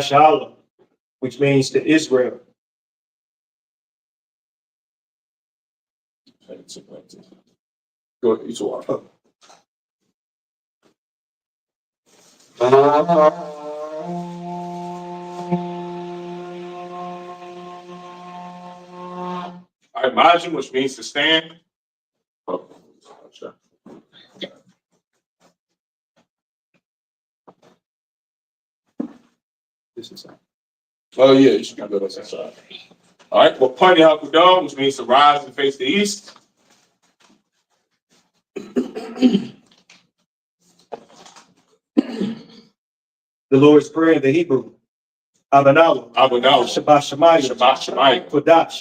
SHALAM, which means to Israel. Go ahead, each one. Imagine, which means to stand. Oh yeah, you should go to that side. All right, well, Panya Hakudam, which means to rise and face the east. The Lord's Prayer in the Hebrew. Abanawa, Shabbat Shemayah, Kodash,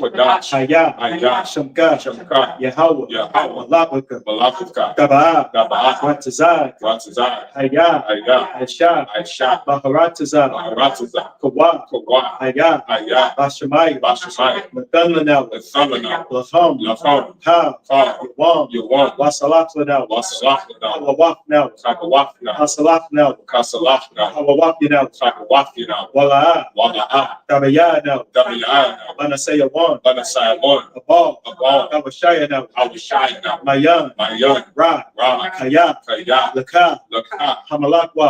Hayah, Shamka, Yahweh, Malabaka, Taba'ah, Ratazai, Hayah, I.S.U.P.K, Baharatazai, Kawa, Hayah, Bashamayah, Mathanlanawa, Laham, Ka, Yawam, Wasalaflanawa, Hawawafnawa, Hawawafnawa, Wala'ah, Tabayana, Banasayawan, Abal, Abashayana, Mayan, Ra, Kaya, Laka, Hamalakwa,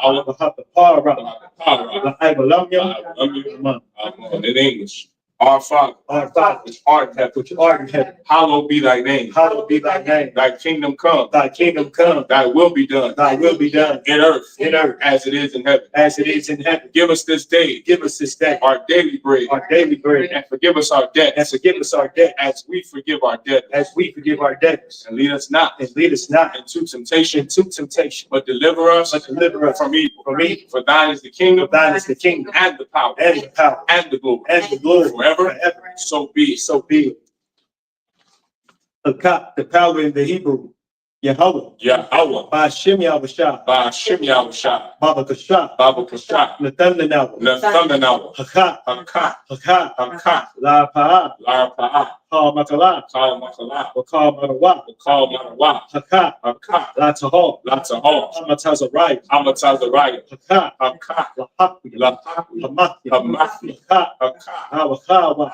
Wahapapara, La'aibalamya, in English. Our Father, which art in heaven, hallowed be thy name. Thy kingdom come. Thy will be done. In earth, as it is in heaven. Give us this day. Our daily bread. And forgive us our debt. As we forgive our debtors. And lead us not into temptation. But deliver us from evil. For thine is the kingdom. And the power. And the glory. Forever. So be it. The power in the Hebrew. Yahweh. Ba'ashem Yahushua. Baba Kasha. Nathanlanawa. Haka. La'apa'ah. Makala. Wakal Manawa. Haka. Latahol. Hamatazariah. Haka. Hamathi. Awakawa.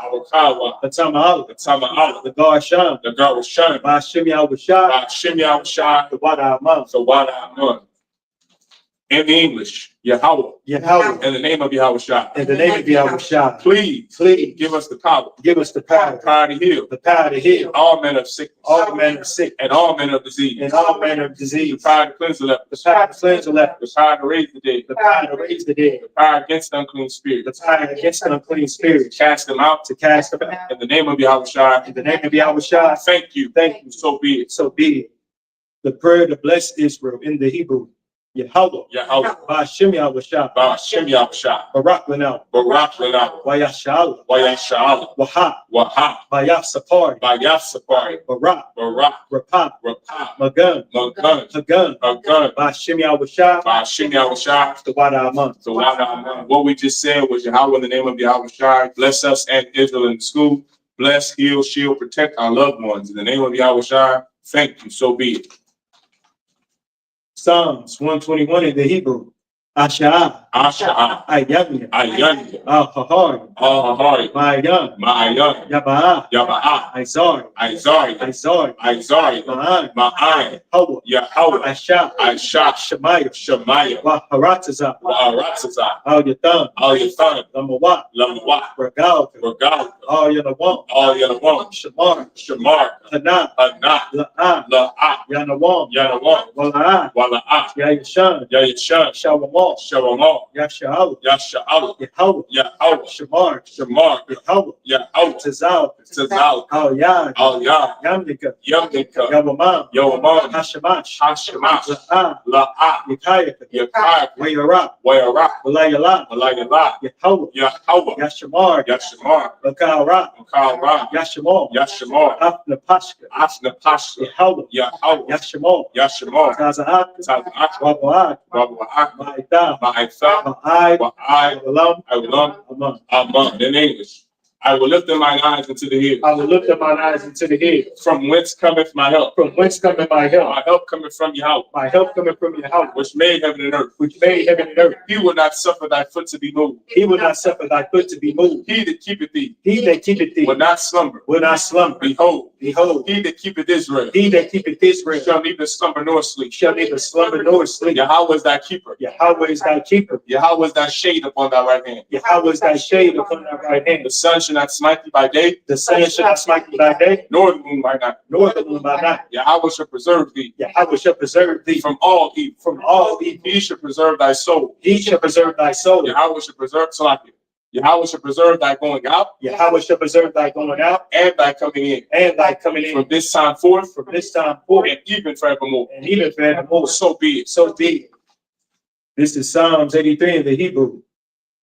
Hatama'ala. The Garsham. Ba'ashem Yahushua. The Wada. In the English, Yahweh. In the name of Yahushua. Please give us the power. The power to heal. All manner of sickness. And all manner of disease. The power to cleanse the leper. The power to raise the dead. The power against unclean spirits. To cast them out. In the name of Yahushua. Thank you. So be it. The prayer to bless Israel in the Hebrew. Yahweh. Ba'ashem Yahushua. Barak Lanau. Wayashala. Waha. Bayaf Sapari. Barak. Rapah. Magun. Hagun. Ba'ashem Yahushua. The Wada Aman. What we just said was Yahweh in the name of Yahushua. Bless us and Israel in school. Bless, heal, shield, protect our loved ones. In the name of Yahushua. Thank you. So be it. Psalms 121 in the Hebrew. Asha'ah. Ayanya. Al-Hahari. Mayan. Yaba'ah. Izari. Ma'an. Yahweh. Aisha. Shemaiah. Waharatazah. Al-Yatham. Lamawat. Regal. Al-Yanawam. Shamar. Hana. La'ah. Yanawam. Wala'ah. Yayashan. Shawamam. Shemar, Shalom, Yasha'al, Yasha'al, Yahweh, Yahweh, Shamar, Shamar, Yahweh, Yahweh, Tazal, Tazal, Al-Yad, Al-Yah, Yamnika, Yamnika, Yavamam, Yawamam, Hashemash, Hashemash, La'ah, La'ah, Yakayaka, Yakayah, Wayarab, Wayarah, Walayala, Malayala, Yahweh, Yahweh, Yashamar, Yashamar, Bakara, Makarah, Yashamar, Yashamar, Afnapashka, Asna Pasha, Yahweh, Yahweh, Yashamar, Yashamar, Taza'ak, Taza'ak, Wabu'ak, Wabu'ak, Ma'ita, Ma'itha, Ma'ai, Wa'ai, Walam, Awlam, Aman. Amon. In English, I will lift up mine eyes into the hills. I will lift up mine eyes into the hills. From whence cometh my help? From whence cometh my help? My help cometh from Yahweh, My help cometh from your house, which made heaven and earth. which made heaven and earth. He will not suffer thy foot to be moved. He will not suffer thy foot to be moved. He that keepeth thee He that keepeth thee will not slumber. will not slumber. Behold, Behold, he that keepeth Israel he that keepeth Israel shall neither slumber nor sleep. shall neither slumber nor sleep. Yahweh is thy keeper. Yahweh is thy keeper. Yahweh is thy shade upon thy right hand. Yahweh is thy shade upon thy right hand. The sun shall not smite thee by day, The sun shall not smite thee by day, nor the moon by night. nor the moon by night. Yahweh shall preserve thee Yahweh shall preserve thee from all evil. from all evil. He shall preserve thy soul. He shall preserve thy soul. Yahweh shall preserve Salakia. Yahweh shall preserve thy going out Yahweh shall preserve thy going out and thy coming in and thy coming from in this time forth from this time forth and even forevermore. and even forevermore. So be it. So be it. This is Psalms 83 in the Hebrew.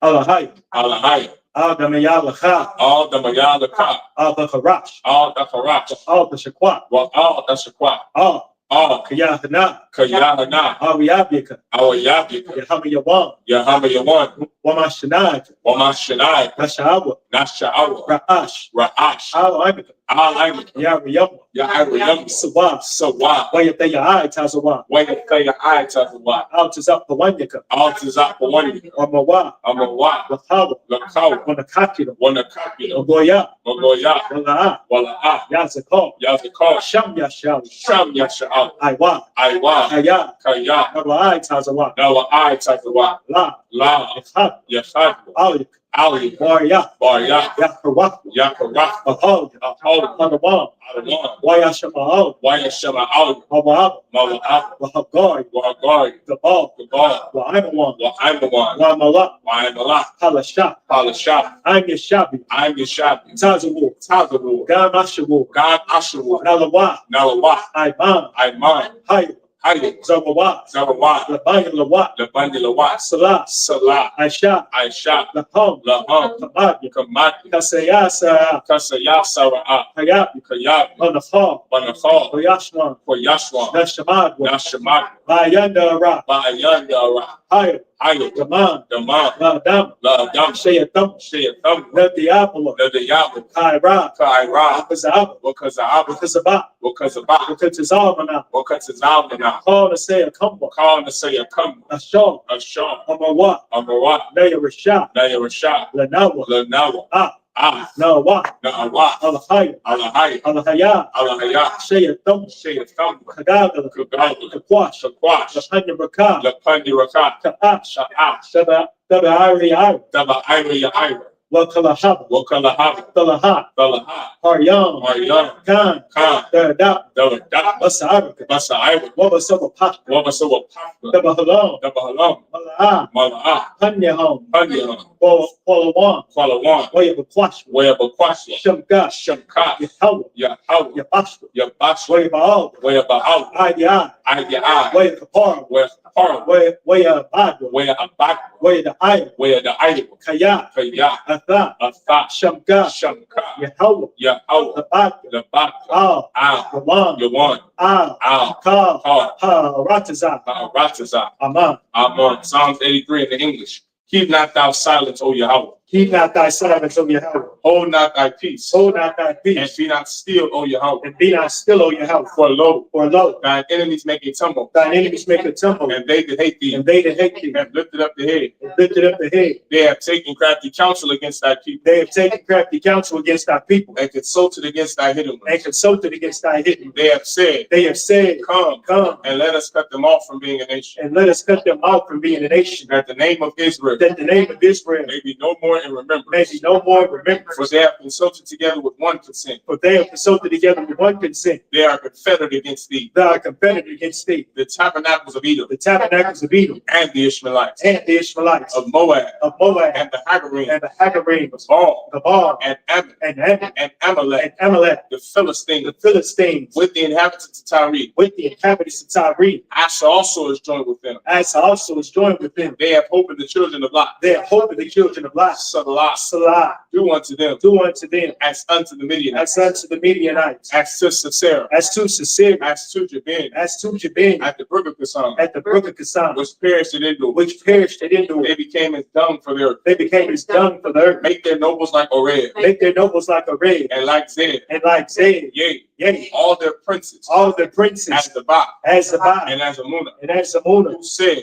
Alahai, Alahai, Al Damayalacha, all the Mayalaka, Al Bacharash, all the Harach, Al Bashakwat, all the Shaqua, Al all Kayahana, Kayahana, Al Yabika, our Yabik, Yahama Yawan, Yahama Yawan, Wamashanad, Wamashanai, Nashawa, Nasha'awa, Ra'ash, Ra'ash, Al Imika, Al-Aim, Yariyam, Ya'ariyam, Sawa, Sawa, Wayataya Tazawa, Wayakaya Tazawa, Al Tazap Pawanyaka, Al Tazapawani, Amawa, Amawa, Wakawa, Lakawa, Wanakakira, Wanakapila, Ogoya, Mogoya, Wala'a, Wala'a, Yazakal, Yazakar, Sham Yashal, Sham Yasha'al, Aiwa, Aiwa, Kaya, Kaya, Nawai Tazawa, Nawa I Tazawa, La, La, Yachad, Yashad, Alik, Ali, Warya, Barya, Yakawak, Yakarach, Ahog, Ahol, Panawam, Adawan, Wayashamahog, Wayashama, Mawab, Mawa'ab, Wahagari, Wa'agari, Gabal, Gabal, Wa'aimawan, Wa'aimawan, Wa'malak, Wa'aimalak, Palashah, Palashah, I'm Yashabi, I'm Yashabi, Tazawu, Tazawu, Gam Ashawu, God Ashawu, Nalawa, Nalawa, Aiman, Aiman, Hayy, Hayy, Zawawa, Zarawat, Labayan Lawat, Labandi Lawat, Salah, Salah, Aisha, Aisha, Lahom, Laham, Kamad, Kamati, Kasayasa, Kasayasara, Hayab, Kayab, Manafal, Banafal, Oyashwan, Koyashwa, Nashamad, Nashamad, Bayanda Ra, Ba'ayanda, Hayy, Hayy, Gaman, Damam, Ladam, La Dam, Shayatam, Shayatam, Nadiapola, Nadayabu, Kaira, Kaira, Kazab, Wakazab, Wakazaba, Wakazaba, Wakazamana, Wakazazamana, call to say a kumba, Khan to say a come, a shaw, a Shaw, Amawa, Amarat, Naya Rasha, Naya Rashad, Lanawa, Lanawa, Nawa, Na'awa, Alahaya, Alahai, Alahaya, Alahaya, Shayatam, Shayatam, Kagada, Kagala, Kakwash, Shakwash, Lapanya Raka, Lapandi Rakat, Kaash, Sha'ash, Shaba, Ari, Daba Ira Ira, Wakalahab, Wakalahab, Talaha, Dalaha, Haryam, Maryam, Khan, Khan, Dada, Daladat, Basar, Basa Ira, Wabasaba Pak, Wabasawa Papa, Dabahalam, Daba Halam, Mala'a, Mala'ah, Panyaham, Panyam, Polawan, Kwalawan, Wayabakwash, Wayabakwasya, Shamka, Shamkat, Yahawa, Yahawa, Yabashka, Yabash, Wayabaal, Wayaba'al, Aya, Ayah, Wayakapar, Wayakapar, Wayabadwa, Wayabak, Waya the Aya, Waya the Iowa, Kaya, Kaya, Atha, Atha, Shamka, Shamka, Yahawa, Yahawa, Labat, Labat, Al, Al, Yawan, Yawan, Al, Al, Ka, Ka, Ratazah, Ratazah, Aman. Amon, Psalms 83 in the English. Keep not thou silence, O Yahweh. Keep not thy silence, O Yahweh. Hold not thy peace. Hold not thy And peace. be not still, O Yahweh. And be not still, O Yahweh. For lo, Thine enemies make a tumble. Thine enemies make a tumble. And they that hate thee. And they that hate thee. Have lifted up the head. And lifted up the head. They have taken crafty counsel against thy people. They have taken crafty counsel against thy people. And consulted against thy hidden ones. And consulted against thy hidden ones. They have said, Come, and let us cut them off from being a nation. and let us cut them off from being a nation. That the name of Israel That the name of Israel may be no more in remembrance. May be no more in remembrance. For they have consulted together with one consent. For they have consulted together with one consent. They are confederate against thee. They are confederate against thee. The tabernacles of Edom. The tabernacles of Edom. And the Ishmaelites. And the Ishmaelites. Of Moab. Of Moab. And the Hagarim. And the Hagarim. Of Baal. The Baal. And Ammon. And Ammon. And Amalek. And Amalek. The Philistines. The Philistines. With the inhabitants of Tyre. With the inhabitants of Tyre. Asa also is joined with them. Asa also is joined with them. They have hope in the children of Lot. They have hope in the children of Lot. Salah. Salah. Do unto them. Do unto them. As unto the Midianites. As unto the Midianites. As to Sisera. As to Sisera. As to Jabin. As to Jabin. At the brook of Kasam. At the brook of Kasam. Which perished at Endor. Which perished at Endor. They became as dung for the earth. They became as dung for the earth. Make their nobles like Oreb. Make their nobles like Oreb. And like Zeb. And like Zeb. Yea. Yea. All their princes. All their princes. As the Ba. As the Ba. And as Amunah. And as Amunah.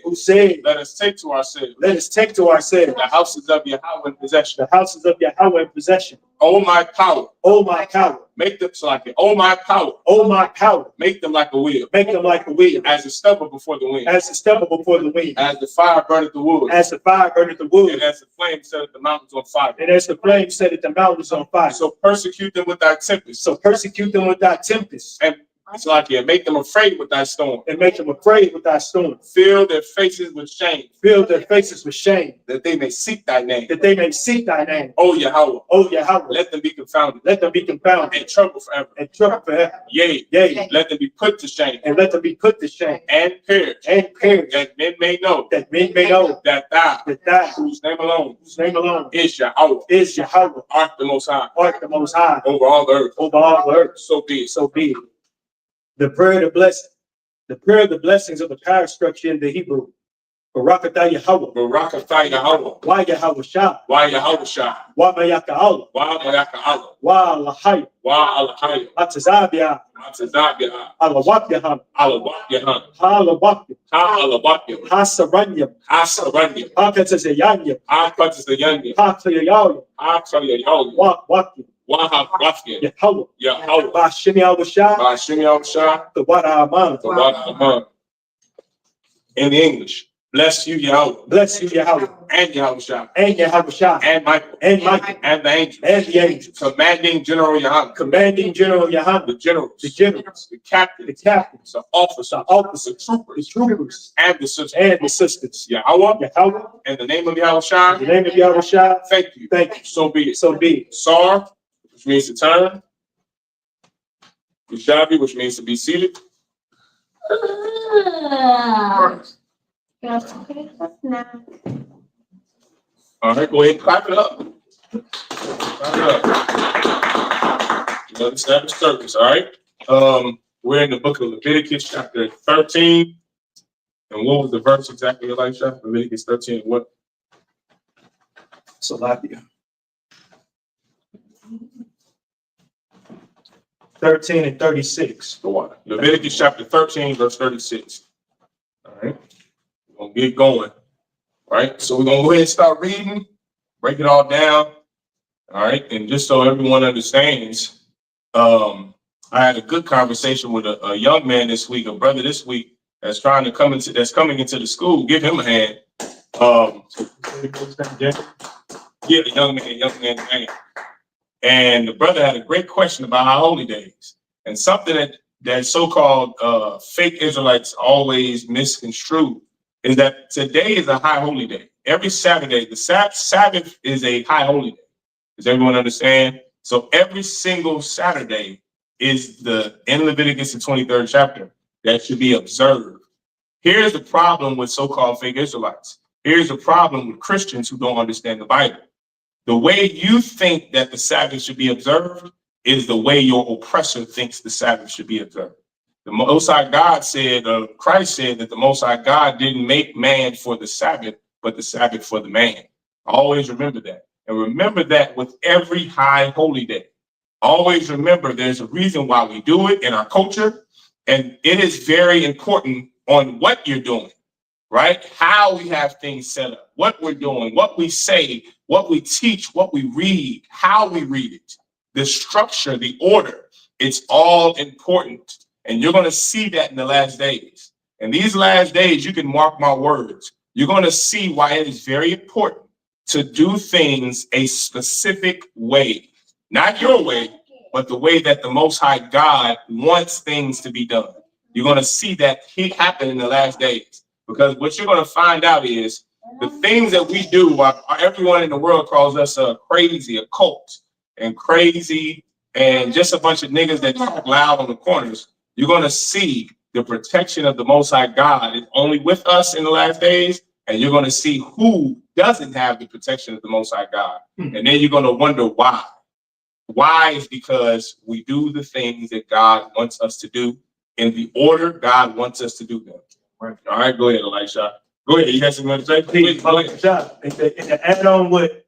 Who said, Let us take to ourselves. Let us take to ourselves. The houses of Yahweh in possession. The houses of Yahweh in possession. Oh my power. Oh my power. Make them like it. Oh my power. Oh my power. Make them like a wheel. Make them like a wheel. As a stubble before the wind. As a stubble before the wind. As the fire burneth the wood. As the fire burneth the wood. And as the flame setteth the mountains on fire. And as the flame setteth the mountains on fire. So persecute them with thy tempest. So persecute them with thy tempest. And it's like it. Make them afraid with thy storm. And make them afraid with thy storm. Fill their faces with shame. Fill their faces with shame. That they may seek thy name. That they may seek thy name. O Yahweh. O Yahweh. Let them be confounded. Let them be confounded. And trouble forever. And trouble forever. Yea. Yea. Let them be put to shame. And let them be put to shame. And perish. And perish. That men may know. That men may know. That thou. That thou. Whose name alone. Whose name alone. Is Yahweh. Is Yahweh. Art the most high. Art the most high. Over all the earth. Over all the earth. So be it. So be it. The prayer of the blessing. The prayer of the blessings of the power structure in the Hebrew. Barakatah Yahweh. Barakatah Yahweh. Why Yahweh Shah. Why Yahweh Shah. Why Mayaka Allah. Why Mayaka Allah. Why Allahayah. Why Allahayah. Atazabia. Atazabia. Alawakyahan. Alawakyahan. Halawakya. Alawakya. Hasaranya. Asaranya. Hakatazayanya. Akatazayanya. Hakayaya. Akayaya. Wakya. Wahawakya. Yahweh. Yahweh. Bashim Yahweh Shah. Bashim Yahweh Shah. The Wada Aman. The Wada Aman. In the English. Bless you, Yahweh. Bless you, Yahweh. And Yahweh Shah. And Yahweh Shah. And Michael. And Michael. And the angels. And the angels. Commanding General Yahanna. Commanding General Yahanna. The generals. The generals. The captains. The captains. The officers. The officers. The troopers. The troopers. And the sisters. And the sisters. Yahweh. Yahweh. In the name of Yahweh Shah. In the name of Yahweh Shah. Thank you. Thank you. So be it. So be it. Sar, which means to turn. Ushabi, which means to be seated. All right, go ahead and clap it up. Clap it up. Let's have a service, all right? We're in the book of Leviticus, chapter 13. And what was the verse exactly, Elisha? Leviticus 13, what? Salakia. 13 and 36. Go on. Leviticus chapter 13, verse 36. All right. We're going to get going. All right. So we're going to go ahead and start reading, break it all down. All right. And just so everyone understands, I had a good conversation with a young man this week, a brother this week that's trying to coming into the school. Give him a hand. Yeah, the young man. And the brother had a great question about our holy days, and something that so-called fake Israelites always misconstrue is that today is a high holy day. Every Saturday, the Sabbath is a high holy day. Does everyone understand? So every single Saturday is in Leviticus, the 23rd chapter, that should be observed. Here's the problem with so-called fake Israelites. Here's the problem with Christians who don't understand the Bible. The way you think that the Sabbath should be observed is the way your oppressor thinks the Sabbath should be observed. The Most High God said, Christ said that the Most High God didn't make man for the Sabbath, but the Sabbath for the man. Always remember that. And remember that with every high holy day. Always remember there's a reason why we do it in our culture. And it is very important on what you're doing, right? How we have things set up, what we're doing, what we say, what we teach, what we read, how we read it, the structure, the order. It's all important. And you're going to see that in the last days. In these last days, you can mark my words. You're going to see why it is very important to do things a specific way, not your way, but the way that the Most High God wants things to be done. You're going to see that happen in the last days, because what you're going to find out is the things that we do, everyone in the world calls us crazy, a cult, and crazy, and just a bunch of niggas that talk loud on the corners. You're going to see the protection of the Most High God is only with us in the last days, and you're going to see who doesn't have the protection of the Most High God. And then you're going to wonder why. Why is because we do the things that God wants us to do in the order God wants us to do them. Right. All right, go ahead, Elisha. Go ahead. You have something to say? Please, go ahead. And to add on what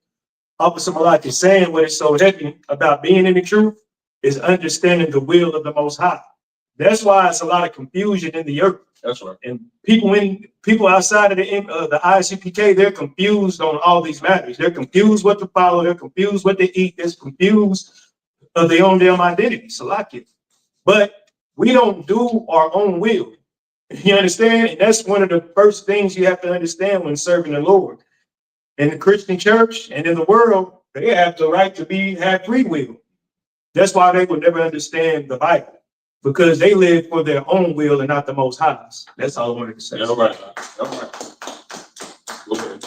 Officer Malak is saying, what is so heavy about being in the truth is understanding the will of the Most High. That's why it's a lot of confusion in the earth. That's right. And people outside of the I.S.U.P.K, they're confused on all these matters. They're confused what to follow. They're confused what to eat. They're confused of their own damn identity. So like it. But we don't do our own will. You understand? And that's one of the first things you have to understand when serving the Lord. In the Christian church and in the world, they have the right to have free will. That's why they will never understand the Bible, because they live for their own will and not the Most High's. That's all I wanted to say. Yeah, all right. All right. Go ahead.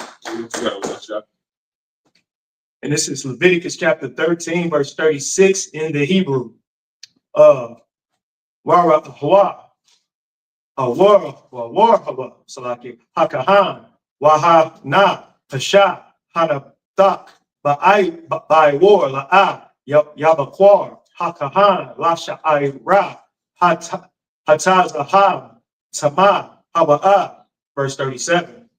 And this is Leviticus chapter 13, verse 36 in the Hebrew. Hakahan, Wahana, Hasha, Hanatak, Ba'ai war, La'a, Yabakwar, Hakahan, Lasha Ira, Hatazaham, Tama, Hawa'a, verse 37.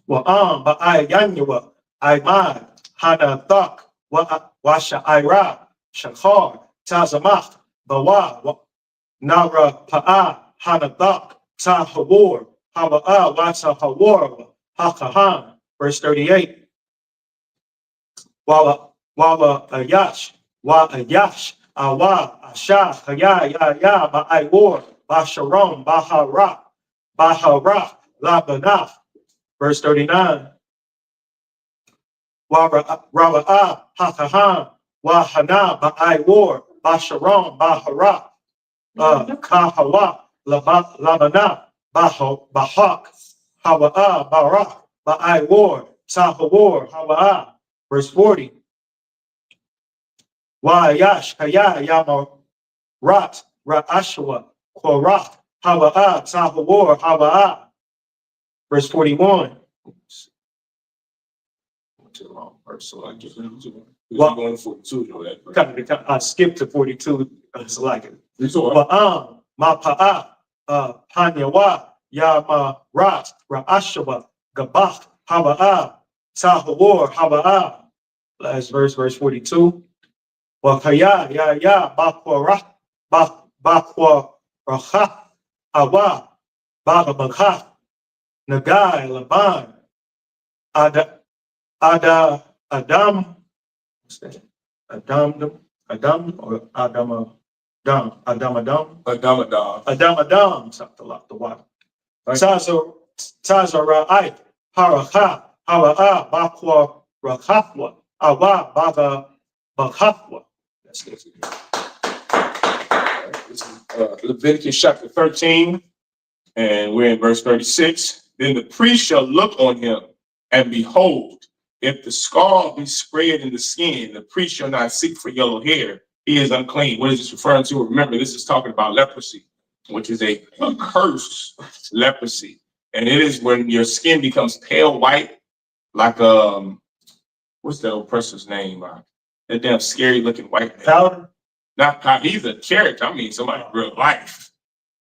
Wa'am, Ba'ai Yanyawa, Aimad, Hanatak, Washa Ira, Shakar, Tazamach, Bawa, Nara Pa'a, Hanatak, Tahawar, Hawa'a, Wasa Hawar, Hakahan, verse 38. Wala Ayash, Wa Ayash, Awa, Asha, Haya, Ya, Ba'aiwar, Basharam, Bahara, Labanaf, verse 39. Raba'a, Hakahan, Wahana, Ba'aiwar, Basharam, Bahara, Kahawa, Labana, Bahak, Hawa'a, Barak, Ba'aiwar, Tahawar, Hawa'a, verse 40. Wayash, Haya, Yama, Rat, Ra'ashwa, Korach, Hawa'a, Tahawar, Hawa'a, verse 41. So I get going 42. I skipped to 42. It's like it. Mapa'a, Hanyawa, Yama, Rat, Ra'ashwa, Gabach, Hawa'a, Tahawar, Hawa'a. Last verse, verse 42. Wakaya, ya, Bakwa, Bakwa, Racha, Awa, Bagabakha, Nagai, Laban, Adam, what's that? Adam, or Adam, something like the water. Tazara'ai, Haracha, Hara'a, Bakwa, Rachafwa, Awa, Baga, Bakhafwa. That's it. Leviticus chapter 13, and we're in verse 36. Then the priest shall look on him, and behold, if the scald be spread in the skin, the priest shall not seek for yellow hair. He is unclean. What is this referring to? Remember, this is talking about leprosy, which is a cursed leprosy. And it is when your skin becomes pale white, like what's that old person's name? That damn scary looking white man. Powder? Not powder. He's a character. I mean, somebody in real life.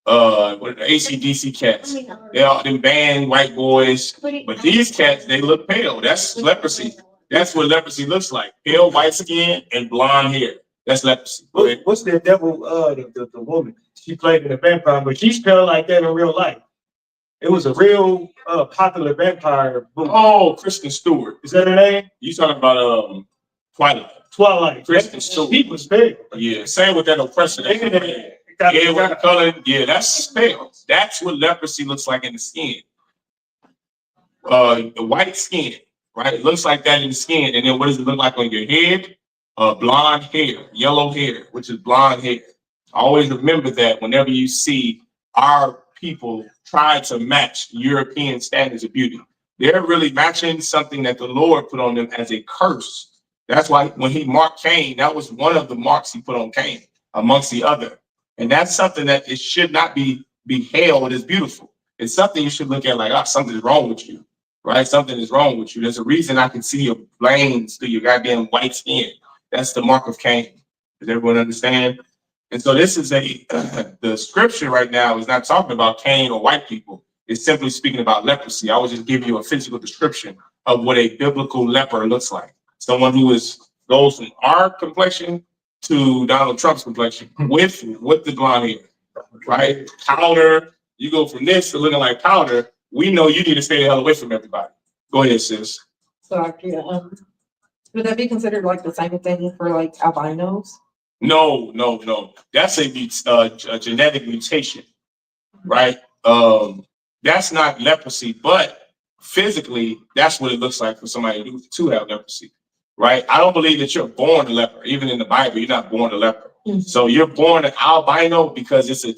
What are the AC/DC cats? They're all them band white boys. But these cats, they look pale. That's leprosy. That's what leprosy looks like. Pale white skin and blonde hair. That's leprosy. What's the devil? The woman. She played in a vampire, but she's pale like that in real life. It was a real popular vampire movie. Oh, Kristen Stewart. Is that her name? You talking about Twilight. Kristen Stewart. He was pale. Yeah, same with that oppressor. Yeah, with the color. Yeah, that's pale. That's what leprosy looks like in the skin. white skin, right? It looks like that in the skin. And then what does it look like on your head? Blonde hair, yellow hair, which is blonde hair. Always remember that whenever you see our people try to match European standards of beauty, they're really matching something that the Lord put on them as a curse. That's why when he marked Cain, that was one of the marks he put on Cain amongst the other. And that's something that it should not be hailed as beautiful. It's something you should look at like, something's wrong with you, right? Something is wrong with you. There's a reason I can see your veins through your goddamn white skin. That's the mark of Cain. Does everyone understand? And so this is the scripture right now is not talking about Cain or white people. It's simply speaking about leprosy. I will just give you a physical description of what a biblical leper looks like. Someone who goes from our complexion to Donald Trump's complexion with the blonde hair, right? Powder. You go from this to looking like powder. We know you need to stay the hell away from everybody. Go ahead, sis. So, would that be considered like the same thing for like albinos? No. That's a genetic mutation, right? That's not leprosy, but physically, that's what it looks like for somebody to have leprosy, right? I don't believe that you're born a leper. Even in the Bible, you're not born a leper. Mm-hmm. So you're born an albino because it's a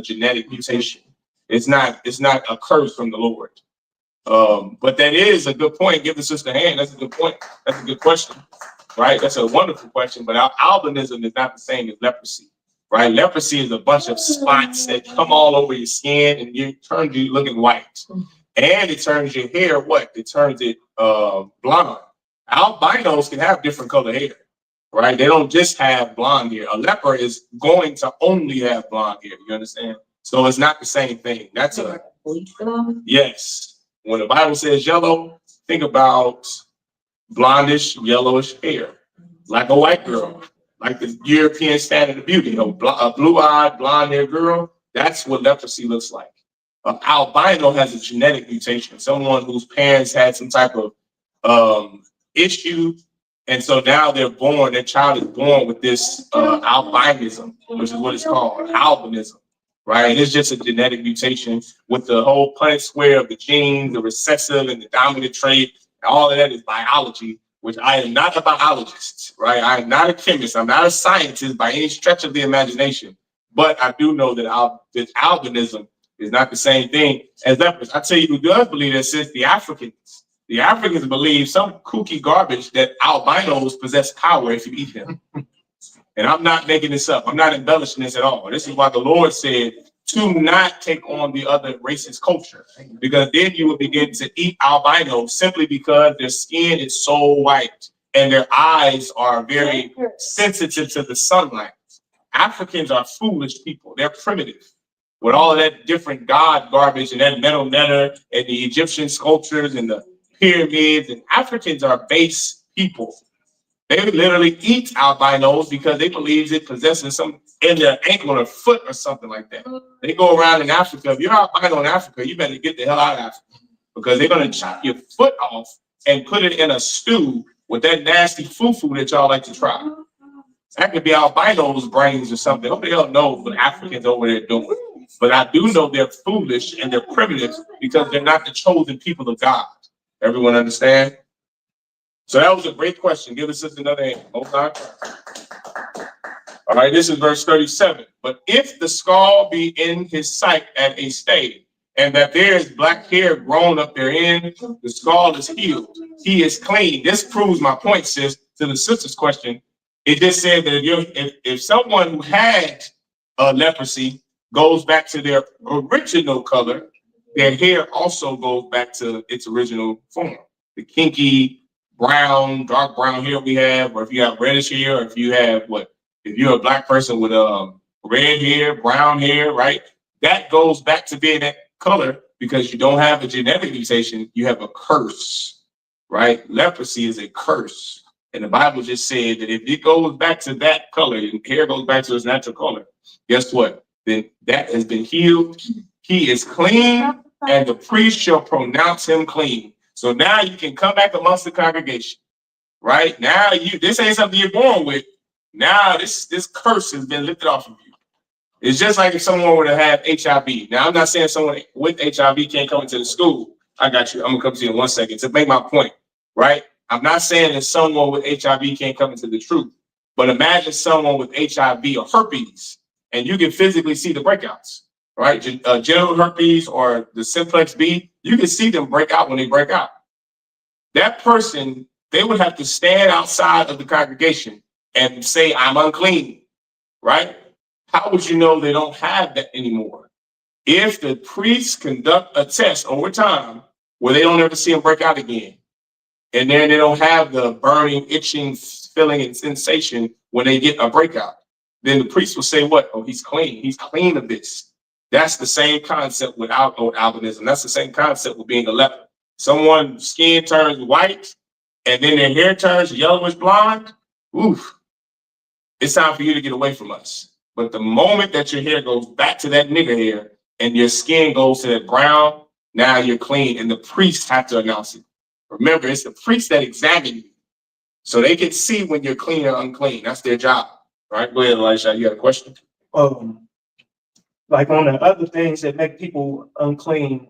genetic mutation. It's not a curse from the Lord. But that is a good point. Give the sister a hand. That's a good point. That's a good question, right? That's a wonderful question. But albinism is not the same as leprosy, right? Leprosy is a bunch of spots that come all over your skin and you looking white. And it turns your hair what? It turns it blonde. Albinos can have different color hair, right? They don't just have blonde hair. A leper is going to only have blonde hair. You understand? So it's not the same thing. That's yes. When the Bible says yellow, think about blondish, yellowish hair, like a white girl, like the European standard of beauty. A blue-eyed, blonde-haired girl. That's what leprosy looks like. Albino has a genetic mutation. Someone whose parents had some type of issue, and so now their child is born with this albinism, which is what it's called, albinism. Right, and it's just a genetic mutation with the whole Punnett square of the genes, the recessive and the dominant trait. All of that is biology, which I am not a biologist, right? I am not a chemist. I'm not a scientist by any stretch of the imagination. But I do know that albinism is not the same thing as lepers. I tell you who does believe that, since the Africans. The Africans believe some kooky garbage that albinos possess power if you eat them. And I'm not making this up. I'm not embellishing this at all. This is why the Lord said to not take on the other racist culture, because then you will begin to eat albinos simply because their skin is so white and their eyes are very sensitive to the sunlight. Africans are foolish people. They're primitive. With all of that different god garbage and that metal netter and the Egyptian sculptures and the pyramids, and Africans are base people. They literally eat albinos because they believe it possesses some in their ankle or foot or something like that. They go around in Africa. If you're albino in Africa, you better get the hell out of Africa, because they're going to chop your foot off and put it in a stew with that nasty fufu that y'all like to try. That could be albino's brains or something. Nobody else knows what Africans over there doing. But I do know they're foolish and they're primitive because they're not the chosen people of God. Everyone understand? So that was a great question. Give us just another hand. All right, this is verse 37. But if the skull be in his sight at a stay, and that there is black hair grown up therein, the skull is healed. He is clean. This proves my point, sis, to the sister's question. It just said that if someone who had leprosy goes back to their original color, their hair also goes back to its original form. The kinky brown, dark brown hair we have, or if you have reddish hair, or if you have if you're a black person with red hair, brown hair, right? That goes back to being that color because you don't have a genetic mutation, you have a curse, right? Leprosy is a curse. And the Bible just said that if it goes back to that color, and hair goes back to its natural color, guess what? Then that has been healed. He is clean, and the priest shall pronounce him clean. So now you can come back amongst the congregation, right? Now this ain't something you're born with. Now this curse has been lifted off of you. It's just like if someone were to have HIV. Now I'm not saying someone with HIV can't come into the school, I got you. I'm gonna come to you in 1 second to make my point, right? I'm not saying that someone with HIV can't come into the truth, but imagine someone with HIV or herpes, and you can physically see the breakouts, right? Genital herpes or the simplex B, you can see them break out when they break out. That person, they would have to stand outside of the congregation and say, I'm unclean, right? How would you know they don't have that anymore? If the priests conduct a test over time where they don't ever see them break out again, and then they don't have the burning, itching, feeling, and sensation when they get a breakout, then the priest will say, what? Oh, he's clean. He's clean of this. That's the same concept with albinism. That's the same concept with being a leper. Someone's skin turns white, and then their hair turns yellowish blonde. Oof. It's time for you to get away from us. But the moment that your hair goes back to that nigger hair and your skin goes to that brown, now you're clean, and the priests have to announce it. Remember, it's the priests that examine you, so they can see when you're clean or unclean. That's their job. All right, go ahead, Elisha. You got a question? Like on the other things that make people unclean,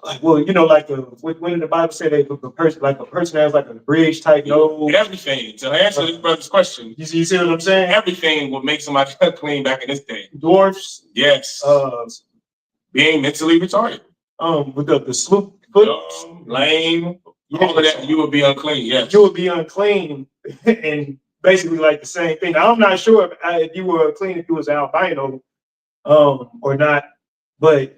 like, well, you know, like when the Bible said that a person has like a bridge type nose. Everything. To answer this brother's question, you see what I'm saying? Everything would make somebody unclean back in this day. Dwarfs. Yes. Being mentally retarded. With the sloop foot, lame, all of that, you would be unclean. Yes. You would be unclean, and basically like the same thing. I'm not sure if you were clean if you was albino, or not, but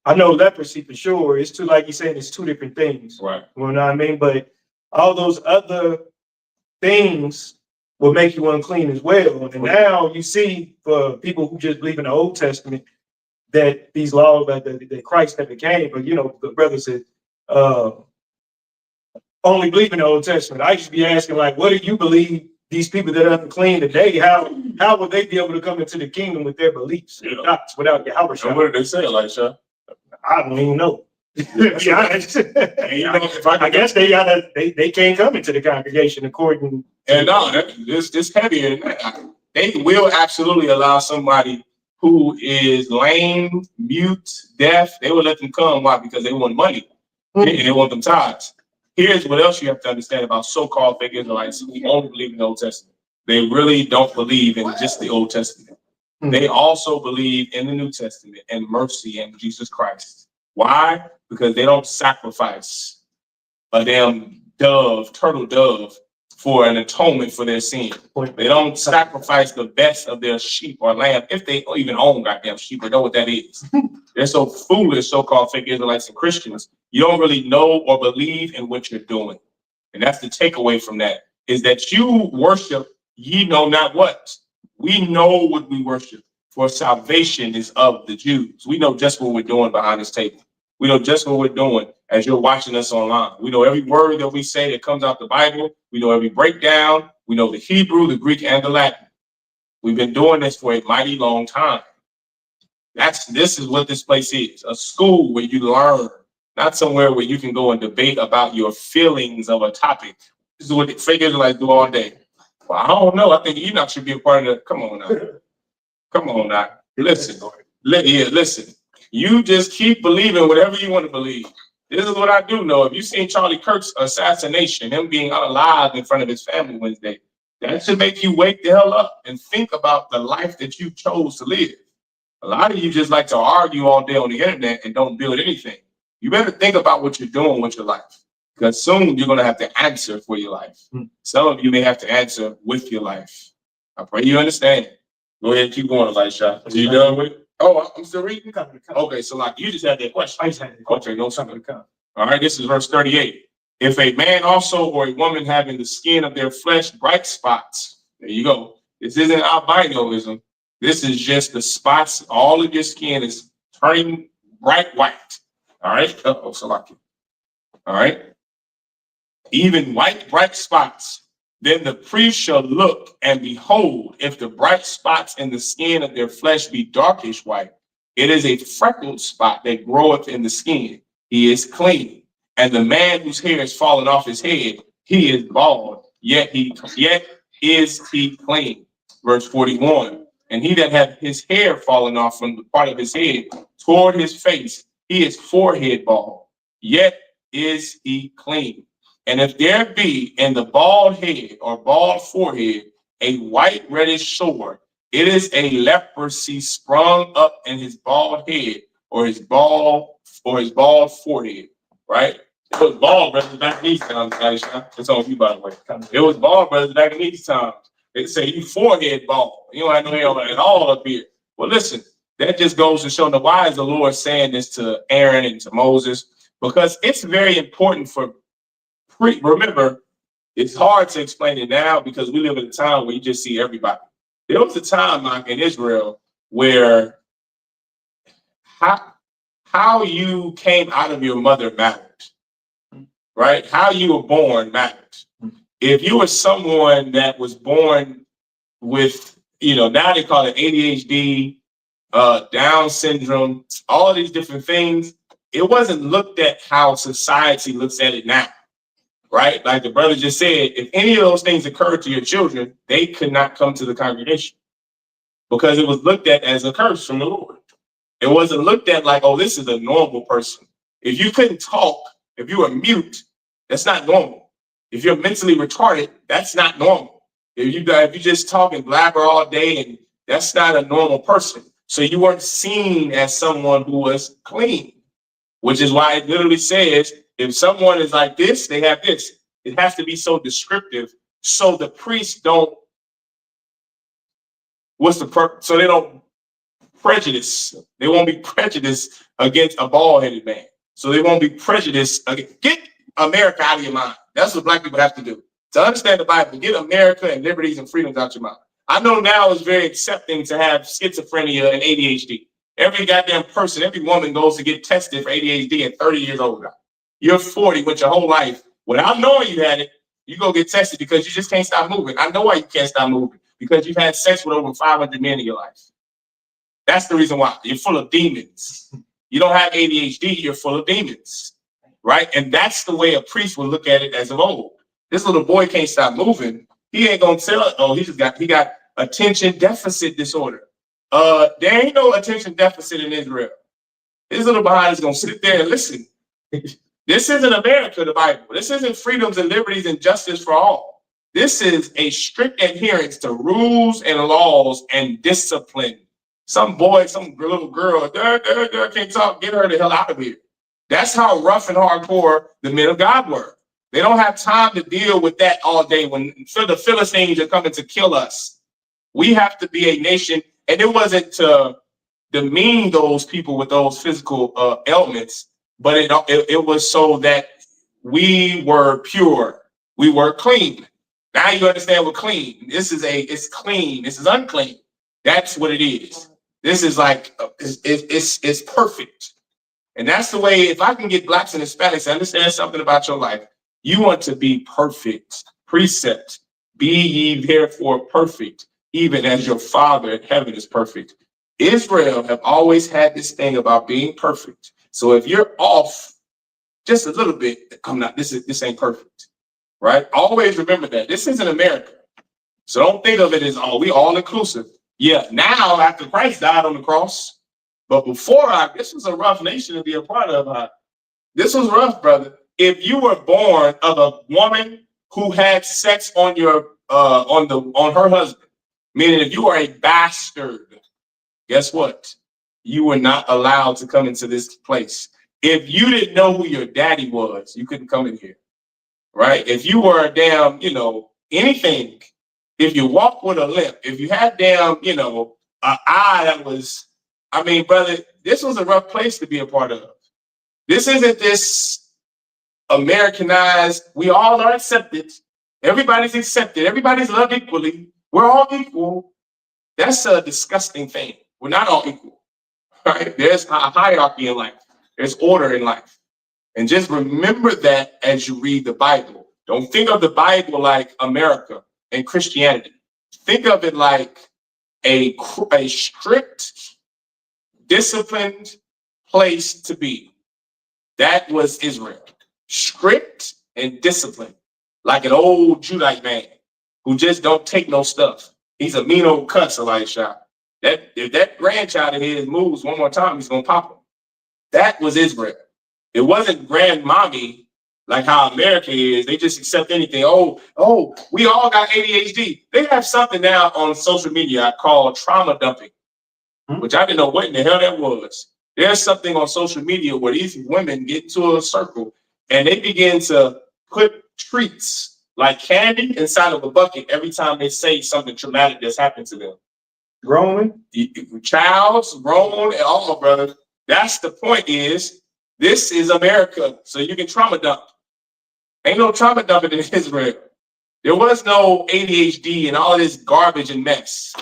I know leprosy for sure. It's two, like you said, it's two different things. Right. You know what I mean? But all those other things will make you unclean as well. And now you see for people who just believe in the Old Testament that these laws that Christ never came, but you know, the brother said, only believe in the Old Testament. I used to be asking, like, what do you believe these people that are unclean today, how would they be able to come into the kingdom with their beliefs? Yeah. Without Yahanna? So what did they say, Elisha? I don't even know. I guess they can't come into the congregation according. And no, it's heavier than that. They will absolutely allow somebody who is lame, mute, deaf. They will let them come. Why? Because they want money and they want them tithes. Here's what else you have to understand about so-called fake Israelites who only believe in the Old Testament. They really don't believe in just the Old Testament. They also believe in the New Testament and mercy and Jesus Christ. Why? Because they don't sacrifice a damn turtle dove for an atonement for their sin. They don't sacrifice the best of their sheep or lamb, if they even own goddamn sheep or know what that is. They're so foolish, so-called fake Israelites and Christians. You don't really know or believe in what you're doing. And that's the takeaway from that, is that you worship ye know not what. We know what we worship, for salvation is of the Jews. We know just what we're doing behind this table. We know just what we're doing as you're watching us online. We know every word that we say that comes out the Bible. We know every breakdown. We know the Hebrew, the Greek, and the Latin. We've been doing this for a mighty long time. This is what this place is, a school where you learn, not somewhere where you can go and debate about your feelings of a topic. This is what the fake Israelites do all day. Well, I don't know. I think Enoch should be a part of the. Come on now. Come on now. Listen. Listen. You just keep believing whatever you want to believe. This is what I do know. If you've seen Charlie Kirk's assassination, him being alive in front of his family Wednesday, that should make you wake the hell up and think about the life that you chose to live. A lot of you just like to argue all day on the internet and don't build anything. You better think about what you're doing with your life, because soon you're going to have to answer for your life. Some of you may have to answer with your life. I pray you understand. Go ahead and keep going, Elisha. Are you done with it? Oh, I'm still reading? Okay, so like you just had that question. I just had that question. Okay, no, something to come. All right, this is verse 38. If a man also or a woman having the skin of their flesh bright spots, there you go. This isn't albinoism. This is just the spots. All of your skin is turning bright white. All right. Oh, so like it. All right. Even white, bright spots. Then the priest shall look, and behold, if the bright spots in the skin of their flesh be darkish white, it is a freckled spot that groweth in the skin. He is clean. And the man whose hair is fallen off his head, he is bald, yet is he clean. Verse 41. And he that hath his hair fallen off from the part of his head toward his face, he is forehead bald, yet is he clean. And if there be in the bald head or bald forehead a white reddish sore, it is a leprosy sprung up in his bald head or his bald forehead, right? It was bald brothers back in these times, guys. It's on you, by the way. It was bald brothers back in these times. They say you forehead bald. You don't have no hair at all up here. Well, listen, that just goes to show, why is the Lord saying this to Aaron and to Moses? Because it's very important for remember, it's hard to explain it now because we live in a time where you just see everybody. There was a time, like in Israel, where how you came out of your mother mattered, right? How you were born mattered. If you were someone that was born with, now they call it ADHD, Down syndrome, all these different things, it wasn't looked at how society looks at it now. Right? Like the brother just said, if any of those things occurred to your children, they could not come to the congregation because it was looked at as a curse from the Lord. It wasn't looked at like, oh, this is a normal person. If you couldn't talk, if you were mute, that's not normal. If you're mentally retarded, that's not normal. If you just talk and blabber all day, and that's not a normal person. So you weren't seen as someone who was clean, which is why it literally says, if someone is like this, they have this. It has to be so descriptive so the priests don't, so they don't prejudice. They won't be prejudiced against a bald-headed man. So they won't be prejudiced against, get America out of your mind. That's what black people have to do. To understand the Bible, get America and liberties and freedoms out your mind. I know now it's very accepting to have schizophrenia and ADHD. Every goddamn person, every woman goes to get tested for ADHD at 30 years old now. You're 40 with your whole life. Without knowing you had it, you go get tested because you just can't stop moving. I know why you can't stop moving. Because you've had sex with over 500 men in your life. That's the reason why. You're full of demons. You don't have ADHD, you're full of demons. Right? And that's the way a priest would look at it as of old. This little boy can't stop moving. He ain't gonna tell it, oh, he got attention deficit disorder. There ain't no attention deficit in Israel. His little behind is gonna sit there and listen. This isn't America, the Bible. This isn't freedoms and liberties and justice for all. This is a strict adherence to rules and laws and discipline. Some boy, some little girl, can't talk, get her the hell out of here. That's how rough and hardcore the men of God were. They don't have time to deal with that all day when the Philistines are coming to kill us. We have to be a nation, and it wasn't to demean those people with those physical ailments, but it was so that we were pure, we were clean. Now you understand what clean. It's clean. This is unclean. That's what it is. This is like it's perfect, and that's the way. If I can get blacks and Hispanics to understand something about your life, you want to be perfect. Precept: be ye therefore perfect, even as your Father in heaven is perfect. Israel have always had this thing about being perfect. So if you're off just a little bit, I'm not. This ain't perfect, right? Always remember that this isn't America. So don't think of it as we all inclusive. Yeah, now after Christ died on the cross, but before this was a rough nation to be a part of. This was rough, brother. If you were born of a woman who had sex on your on her husband, meaning if you are a bastard, guess what? You were not allowed to come into this place. If you didn't know who your daddy was, you couldn't come in here, right? If you were a damn, anything, if you walk with a limp, if you had damn, an eye that was, brother, this was a rough place to be a part of. This isn't this Americanized, we all are accepted. Everybody's accepted. Everybody's loved equally. We're all equal. That's a disgusting thing. We're not all equal, right? There's a hierarchy in life. There's order in life. And just remember that as you read the Bible. Don't think of the Bible like America and Christianity. Think of it like a strict, disciplined place to be. That was Israel. Strict and disciplined, like an old Judite man who just don't take no stuff. He's a mean old cuss, Elisha. If that grandchild of his moves one more time, he's gonna pop him. That was Israel. It wasn't grandmommy like how America is. They just accept anything. Oh, we all got ADHD. They have something now on social media called trauma dumping, which I didn't know what in the hell that was. There's something on social media where these women get into a circle and they begin to put treats like candy inside of a bucket every time they say something traumatic that's happened to them. Grown? Childs, grown, and all, brother. That's the point is, this is America, so you can trauma dump. Ain't no trauma dumping in Israel. There was no ADHD and all this garbage and mess,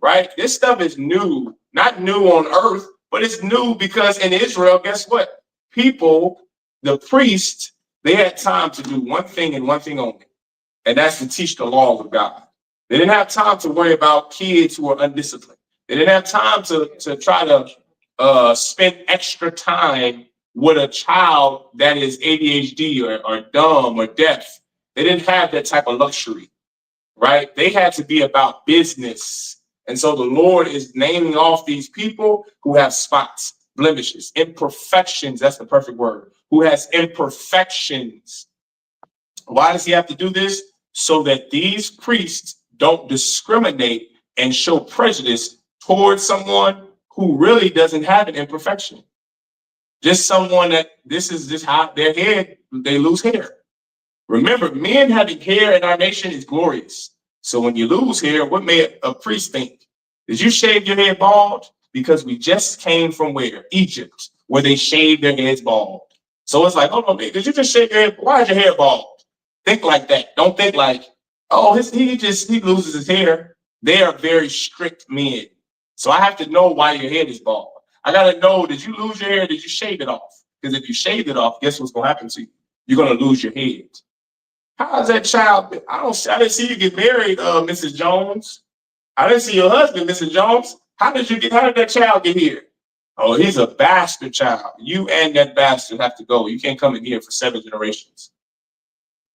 right? This stuff is new, not new on earth, but it's new because in Israel, guess what? People, the priests, they had time to do one thing and one thing only, and that's to teach the laws of God. They didn't have time to worry about kids who are undisciplined. They didn't have time to try to spend extra time with a child that is ADHD or dumb or deaf. They didn't have that type of luxury, right? They had to be about business. And so the Lord is naming off these people who have spots, blemishes, imperfections. That's the perfect word. Who has imperfections. Why does he have to do this? So that these priests don't discriminate and show prejudice towards someone who really doesn't have an imperfection. Just someone that this is just how their hair, they lose hair. Remember, men having hair in our nation is glorious. So when you lose hair, what may a priest think? Did you shave your head bald? Because we just came from where? Egypt, where they shaved their heads bald. So it's like, hold on, did you just shave your head? Why is your hair bald? Think like that. Don't think like, oh, he loses his hair. They are very strict men. So I have to know why your head is bald. I gotta know, did you lose your hair? Did you shave it off? Because if you shaved it off, guess what's gonna happen to you? You're gonna lose your head. How's that child? I didn't see you get married, Mrs. Jones. I didn't see your husband, Mrs. Jones. How did that child get here? Oh, he's a bastard child. You and that bastard have to go. You can't come in here for 7 generations.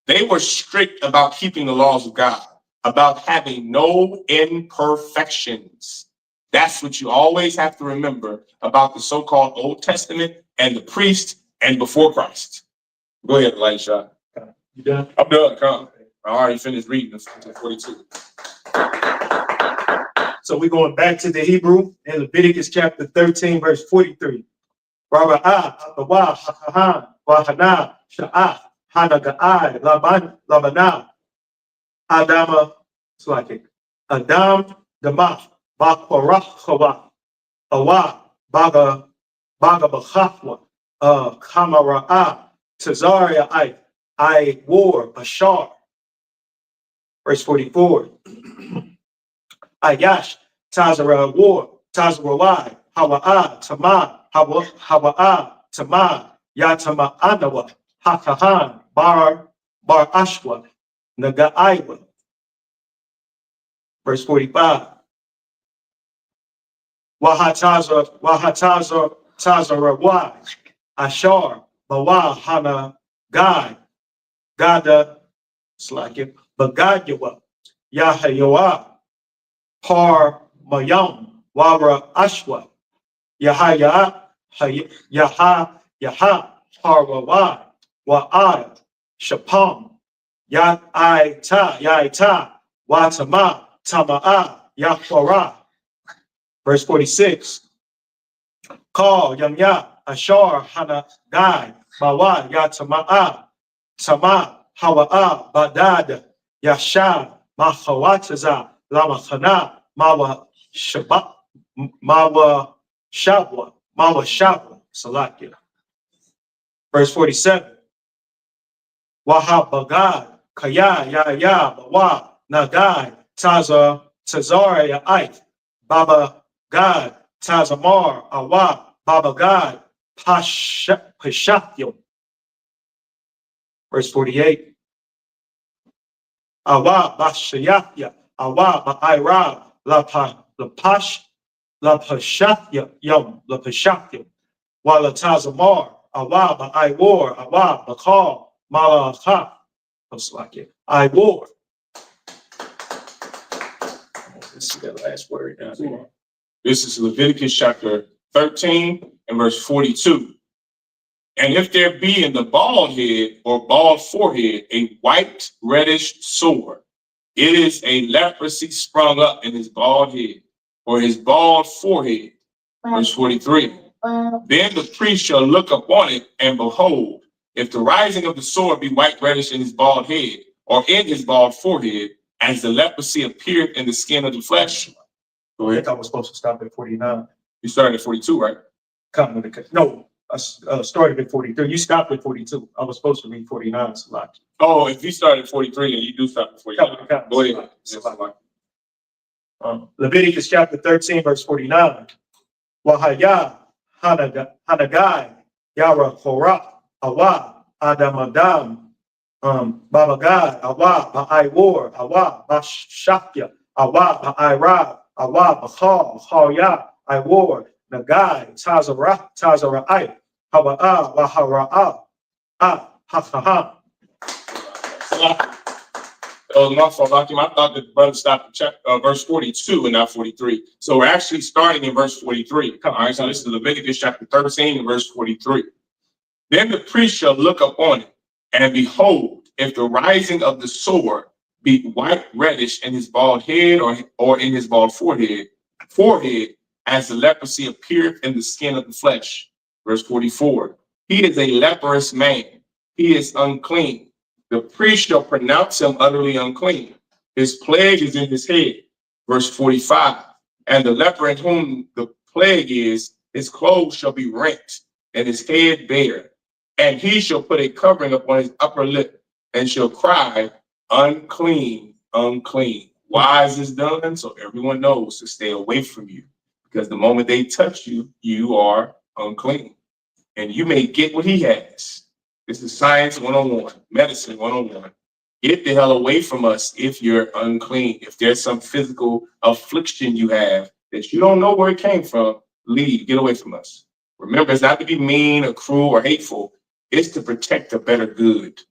They were strict about keeping the laws of God, about having no imperfections. That's what you always have to remember about the so-called Old Testament and the priest and before Christ. Go ahead, Elisha. You done? I'm done. Come. I already finished reading 42. So we're going back to the Hebrew in Leviticus chapter 13, verse 43. Raba'ah, Atawa, Hakahan, Wahana, Sha'ah, Hanaga'ai, Labana, Adama, it's like it. Adam, Damah, Bakwarachava, Awa, Baga Bachafwa, Kamara'ah, Tazaria, I wore Ashar. Verse 44. Ayash, Tazara war, Tazarawai, Hawa'ah, Tama, Hawa'ah, Tama, Yatama Anawa, Hakahan, Bar Ashwa, Nagaiwa. Verse 45. Tazarawai, Ashar, Bawa, Hana, Gai, Gada, it's like it, Bagadawa, Yahayoah, Par Mayam, Wara Ashwa, Yahaya, Harawai, Wa'ai, Shapam, Yaita, Watama, Tama'a, Yahwara. Verse 46. Call Yamya, Ashar, Hana, Gai, Bawa, Yatama'a, Tama, Hawa'a, Badad, Yasha, Mahawataza, Lamachana, Mawa Shabbat, Mawa Shabwa, Salakia. Verse 47. Wahabagad, Kaya, Ya, Bawa, Nagai, Tazar, Ya, Baba God, Tazamar, Awa, Baba God, Pashatyum. Verse 48. Awa, Bashayatya, Awa, Ba'ira, La Pashatya, Yum, La Pashatya, Wala Tazamar, Awa, Ba'iwar, Awa, Bakal, Malacha, I war. Let's see that last word down there. This is Leviticus chapter 13 and verse 42. And if there be in the bald head or bald forehead a white reddish sore, it is a leprosy sprung up in his bald head or his bald forehead. Verse 43. Then the priest shall look upon it, and behold, if the rising of the sore be white reddish in his bald head or in his bald forehead, as the leprosy appeared in the skin of the flesh. Go ahead. I was supposed to stop at 49. You started at 42, right? No, I started at 43. You stopped at 42. I was supposed to read 49. Salaki. Oh, if you started at 43 and you do stop at 49. Go ahead. Leviticus chapter 13, verse 49. Wahaya Hanagai Yara Korah Awa Adamadam Babagai Awa Ba'aiwar Awa Bashakya Awa Ba'airab Awa Bachal Haya Iwar Nagai Tazara'ai Hawa'a Wahara'a Hahaha. Oh, my fault, Lakim. I thought the brother stopped at verse 42 and not 43. So we're actually starting in verse 43. All right, so this is Leviticus chapter 13 and verse 43. Then the priest shall look upon it, and behold, if the rising of the sore be white reddish in his bald head or in his bald forehead, as the leprosy appeared in the skin of the flesh. Verse 44. He is a leprous man. He is unclean. The priest shall pronounce him utterly unclean. His plague is in his head. Verse 45. And the leper in whom the plague is, his clothes shall be rent, and his head bare. And he shall put a covering upon his upper lip, and shall cry, unclean, unclean. Why is this done? So everyone knows to stay away from you. Because the moment they touch you, you are unclean. And you may get what he has. This is science 101, medicine 101. Get the hell away from us if you're unclean. If there's some physical affliction you have that you don't know where it came from, leave, get away from us. Remember, it's not to be mean or cruel or hateful. It's to protect the better good.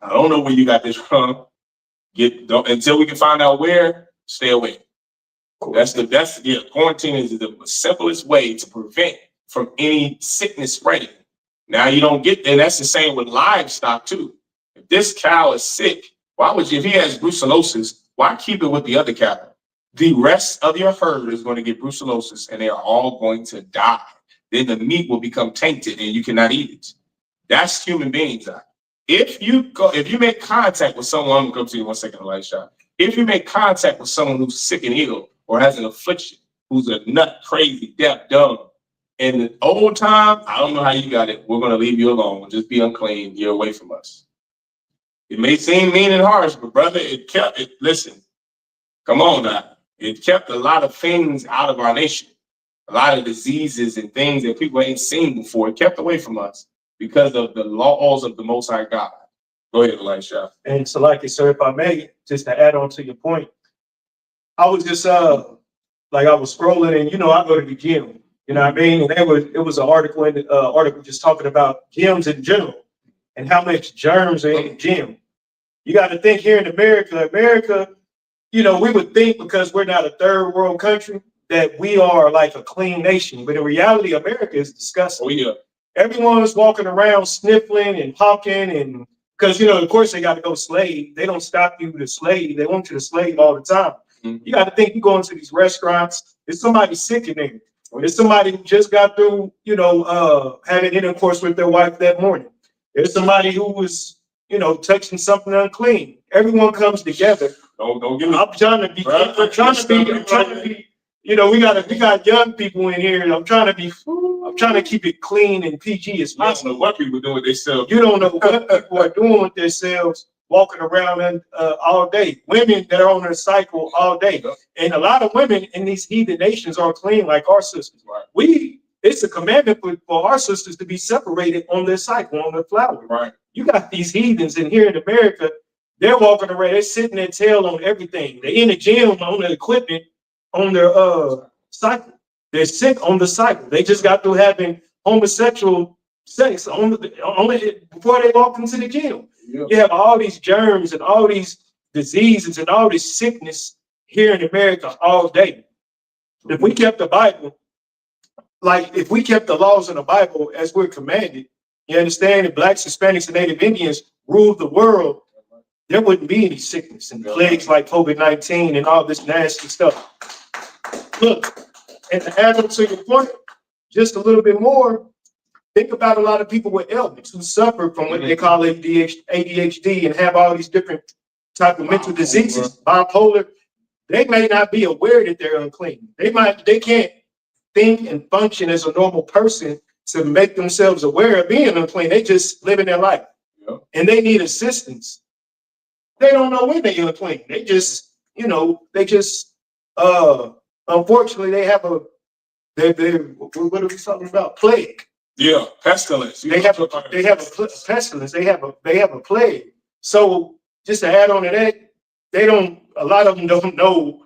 I don't know where you got this from. Until we can find out where, stay away. Quarantine is the simplest way to prevent from any sickness spreading. Now you don't get there. That's the same with livestock too. If this cow is sick, if he has brucellosis, why keep it with the other cattle? The rest of your herd is going to get brucellosis and they are all going to die. Then the meat will become tainted and you cannot eat it. That's human beings. If you make contact with someone, I'm gonna come to you 1 second, Elisha. If you make contact with someone who's sick and ill or has an affliction, who's a nut, crazy, deaf, dumb, in the old time, I don't know how you got it. We're going to leave you alone. Just be unclean. You're away from us. It may seem mean and harsh, but brother, listen, come on now. It kept a lot of things out of our nation. A lot of diseases and things that people ain't seen before. It kept away from us because of the laws of the Most High God. Go ahead, Elisha. And so, sir, if I may, just to add on to your point, I was just I was scrolling and, I go to the gym. You know what I mean? And it was an article in the article just talking about gyms in general and how much germs are in the gym. You got to think here in America, we would think because we're not a third world country that we are like a clean nation. But in reality, America is disgusting. Oh, yeah. Everyone's walking around sniffling and hawking and because, of course, they got to go slave. They don't stop you to slave. They want you to slave all the time. Mm-hmm. You got to think you go into these restaurants, there's somebody sick in there. There's somebody who just got through, having intercourse with their wife that morning. There's somebody who was, touching something unclean. Everyone comes together. Don't give me. I'm trying to be. We got young people in here, and I'm trying to keep it clean and PG as possible. You don't know what people doing with themselves. You don't know what people are doing with themselves, walking around all day. Women that are on their cycle all day. And a lot of women in these heathen nations are clean like our sisters. Right. It's a commandment for our sisters to be separated on their cycle, on their flower. Right. You got these heathens in here in America, they're walking around, they're sitting their tail on everything. They're in the gym on their equipment, on their cycle. They're sick on the cycle. They just got through having homosexual sex before they walk into the gym. Yeah. You have all these germs and all these diseases and all this sickness here in America all day. If we kept the Bible, if we kept the laws in the Bible as we're commanded, You understand? If blacks, Hispanics, and Native Indians ruled the world, there wouldn't be any sickness and plagues like COVID-19 and all this nasty stuff. Look, and to add on to your point, just a little bit more, think about a lot of people with ailments who suffer from what they call ADHD and have all these different type of mental diseases, bipolar. They may not be aware that they're unclean. They can't think and function as a normal person to make themselves aware of being unclean. They just living their life. Yeah. And they need assistance. They don't know when they're unclean. They just, unfortunately they have what are we talking about? Plague. Yeah, pestilence. They have a pestilence. They have a plague. So just to add on to that, a lot of them don't know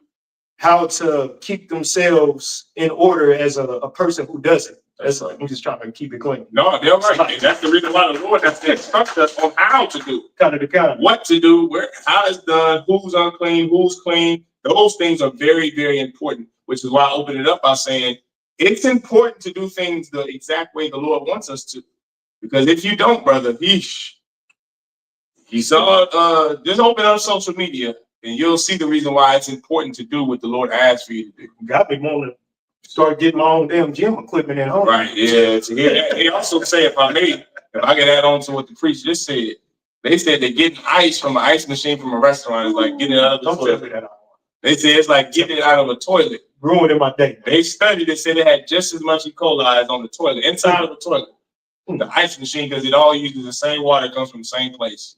how to keep themselves in order as a person who doesn't. That's like, I'm just trying to keep it clean. No, they're right. And that's the reason why the Lord has to instruct us on how to do. What to do, how it's done, who's unclean, who's clean. Those things are very, very important, which is why I opened it up by saying it's important to do things the exact way the Lord wants us to. Because if you don't, brother, just open up social media and you'll see the reason why it's important to do what the Lord asks for you to do. Got me wanting to start getting my own damn gym equipment at home. Right, yeah. They also say, if I could add on to what the priest just said, they said that getting ice from an ice machine from a restaurant is like getting it out of the toilet. They say it's like getting it out of a toilet. Ruining my day. They studied it, said it had just as much E. coli as on the toilet, inside of the toilet. The ice machine, because it all uses the same water, comes from the same place.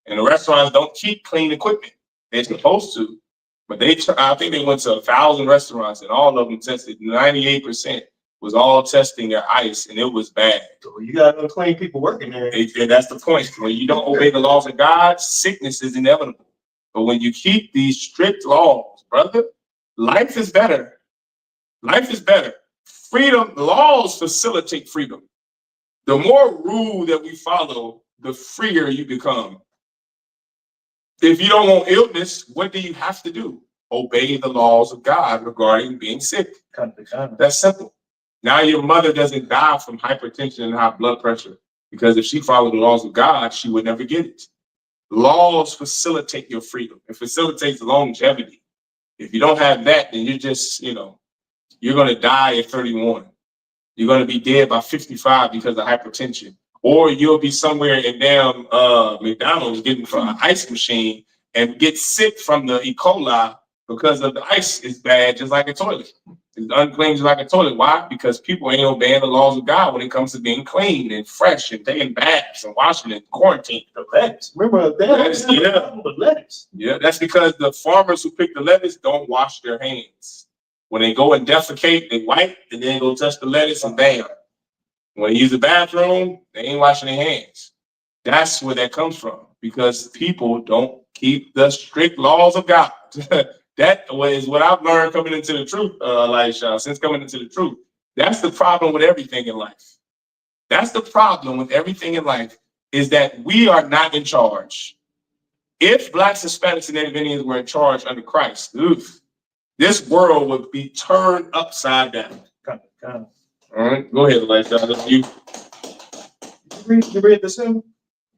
And the restaurants don't keep clean equipment. They're supposed to, but I think they went to 1,000 restaurants and all of them tested. 98% was all testing their ice, and it was bad. So you got unclean people working there. And that's the point. When you don't obey the laws of God, sickness is inevitable. But when you keep these strict laws, brother, life is better. Life is better. Freedom, laws facilitate freedom. The more rule that we follow, the freer you become. If you don't want illness, what do you have to do? Obey the laws of God regarding being sick. That's simple. Now your mother doesn't die from hypertension and high blood pressure, because if she followed the laws of God, she would never get it. Laws facilitate your freedom. It facilitates longevity. If you don't have that, then you're just, you're going to die at 31. You're going to be dead by 55 because of hypertension. Or you'll be somewhere in damn McDonald's getting from an ice machine and get sick from the E. coli because of the ice is bad, just like a toilet. It's unclean just like a toilet. Why? Because people ain't obeying the laws of God when it comes to being clean and fresh and taking baths and washing and quarantine. The lettuce. Remember the lettuce. Yeah, that's because the farmers who pick the lettuce don't wash their hands. When they go and defecate, they wipe and then go touch the lettuce and bam. When they use the bathroom, they ain't washing their hands. That's where that comes from, because people don't keep the strict laws of God. That is what I've learned coming into the truth, Elisha, since coming into the truth. That's the problem with everything in life. That's the problem with everything in life, is that we are not in charge. If Blacks, Hispanics, and Native Indians were in charge under Christ, this world would be turned upside down. All right, go ahead, Elisha. You read this in?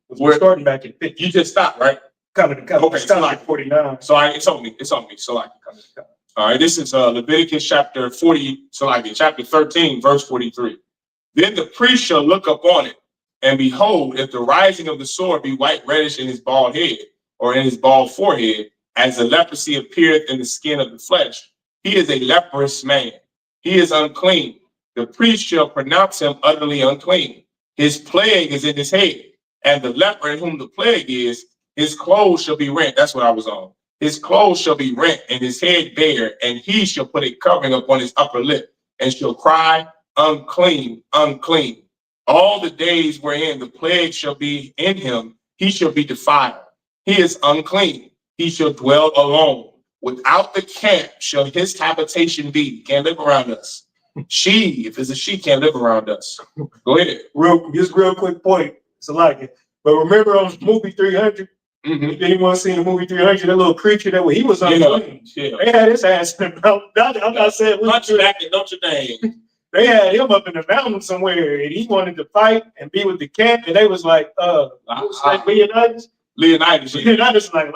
We're starting back at 50. You just stopped, right? Okay, it's like 49. So it's on me. So I can come. All right, this is Leviticus chapter 40, chapter 13, verse 43. Then the priest shall look upon it, and behold, if the rising of the sword be white reddish in his bald head, or in his bald forehead, as the leprosy appeareth in the skin of the flesh, he is a leprous man. He is unclean. The priest shall pronounce him utterly unclean. His plague is in his head, and the leper in whom the plague is, his clothes shall be rent. That's what I was on. His clothes shall be rent, and his head bare, and he shall put a covering upon his upper lip, and shall cry, unclean, unclean. All the days wherein the plague shall be in him, he shall be defiled. He is unclean. He shall dwell alone. Without the camp shall his habitation be. Can't live around us. She, if it's a she, can't live around us. Go ahead. Real quick point. It's a lot. But remember on movie 300? If anyone seen the movie 300, that little creature he was unclean. Yeah. They had his ass in the mouth. I'm not saying punch back in Notre Dame. They had him up in the mountain somewhere, and he wanted to fight and be with the camp, and they was like, Leonidas. Leonidas like,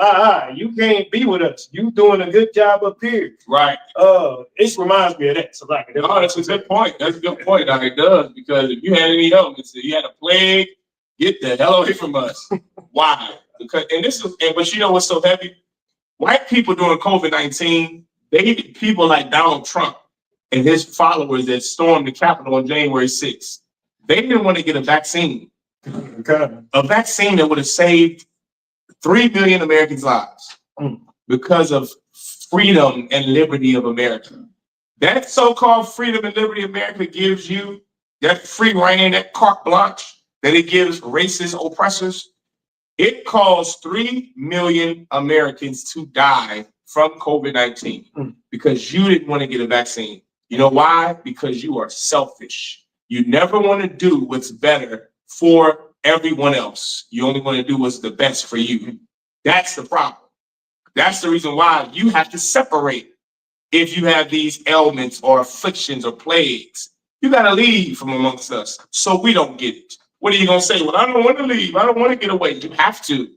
you can't be with us. You doing a good job up here. Right. It reminds me of that. So like, no, that's a good point. That's a good point. Now, it does, because if you had any elements, if you had a plague, get the hell away from us. Why? Because, but you know what's so heavy? White people during COVID-19, they hated people like Donald Trump and his followers that stormed the Capitol on January 6th. They didn't want to get a vaccine. Okay. A vaccine that would have saved 3 million Americans' lives because of freedom and liberty of America. That so-called freedom and liberty America gives you, that free reign, that carte blanche that it gives racist oppressors, it caused 3 million Americans to die from COVID-19 because you didn't want to get a vaccine. You know why? Because you are selfish. You never want to do what's better for everyone else. You only want to do what's the best for you. That's the problem. That's the reason why you have to separate. If you have these ailments or afflictions or plagues, you got to leave from amongst us so we don't get it. What are you going to say? Well, I don't want to leave. I don't want to get away. You have to,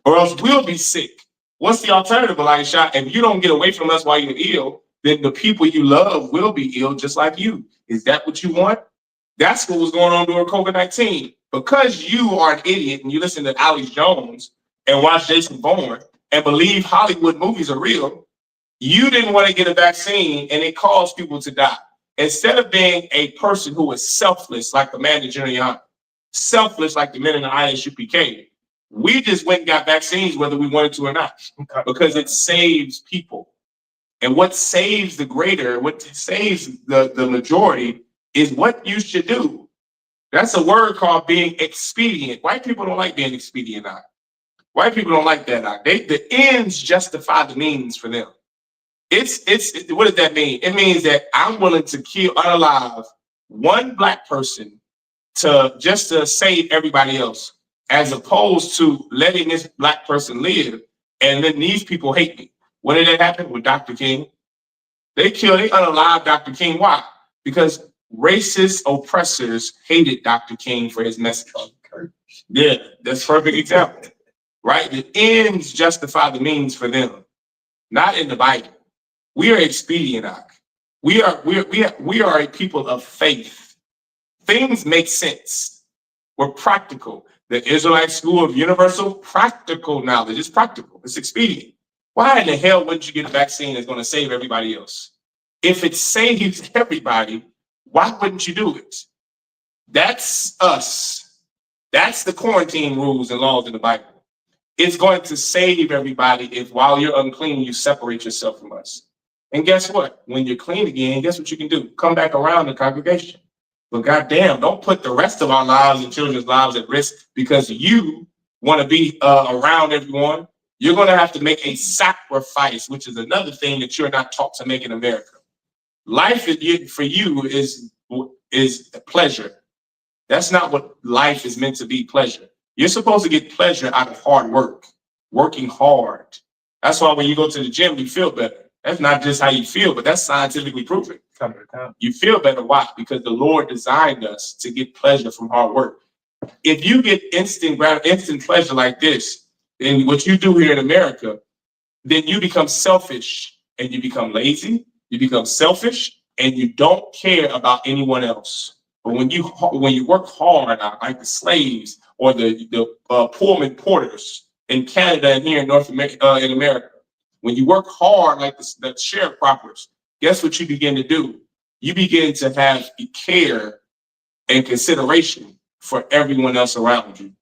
or else we'll be sick. What's the alternative, Elisha? If you don't get away from us while you're ill, then the people you love will be ill just like you. Is that what you want? That's what was going on during COVID-19. Because you are an idiot and you listen to Alex Jones and watch Jason Bourne and believe Hollywood movies are real, you didn't want to get a vaccine and it caused people to die. Instead of being a person who is selfless, like the man in Yahanna, selfless like the men in the I.S.U.P.K, we just went and got vaccines whether we wanted to or not, because it saves people. And what saves what saves the majority is what you should do. That's a word called being expedient. White people don't like being expedient. White people don't like that. The ends justify the means for them. What does that mean? It means that I'm willing to kill, unalive one black person just to save everybody else, as opposed to letting this black person live and then these people hate me. When did that happen with Dr. King? They unalived Dr. King. Why? Because racist oppressors hated Dr. King for his message. Yeah, that's a perfect example, right? The ends justify the means for them, not in the Bible. We are expedient. We are a people of faith. Things make sense. We're practical. The Israelite School of Universal Practical Knowledge is practical. It's expedient. Why in the hell wouldn't you get a vaccine that's going to save everybody else? If it saves everybody, why wouldn't you do it? That's us. That's the quarantine rules and laws in the Bible. It's going to save everybody if while you're unclean, you separate yourself from us. And guess what? When you're clean again, guess what you can do? Come back around the congregation. But goddamn, don't put the rest of our lives and children's lives at risk because you want to be around everyone. You're going to have to make a sacrifice, which is another thing that you're not taught to make in America. Life for you is pleasure. That's not what life is meant to be, pleasure. You're supposed to get pleasure out of hard work, working hard. That's why when you go to the gym, you feel better. That's not just how you feel, but that's scientifically proven. You feel better. Why? Because the Lord designed us to get pleasure from hard work. If you get instant pleasure like this, and what you do here in America, then you become selfish and you become lazy. You become selfish and you don't care about anyone else. But when you work hard, like the slaves or the Pullman porters in Canada and here in North America, in America, when you work hard like the sharecroppers, guess what you begin to do? You begin to have care and consideration for everyone else around you.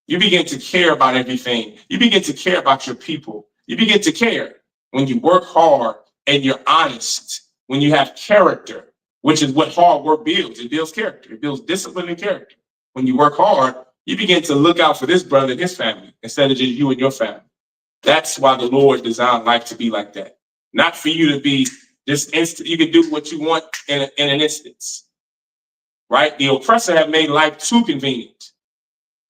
You begin to care about everything. You begin to care about your people. You begin to care when you work hard and you're honest, when you have character, which is what hard work builds. It builds character. It builds discipline and character. When you work hard, you begin to look out for this brother and his family instead of just you and your family. That's why the Lord designed life to be like that. Not for you to be just instant. You can do what you want in an instance, right? The oppressor have made life too convenient,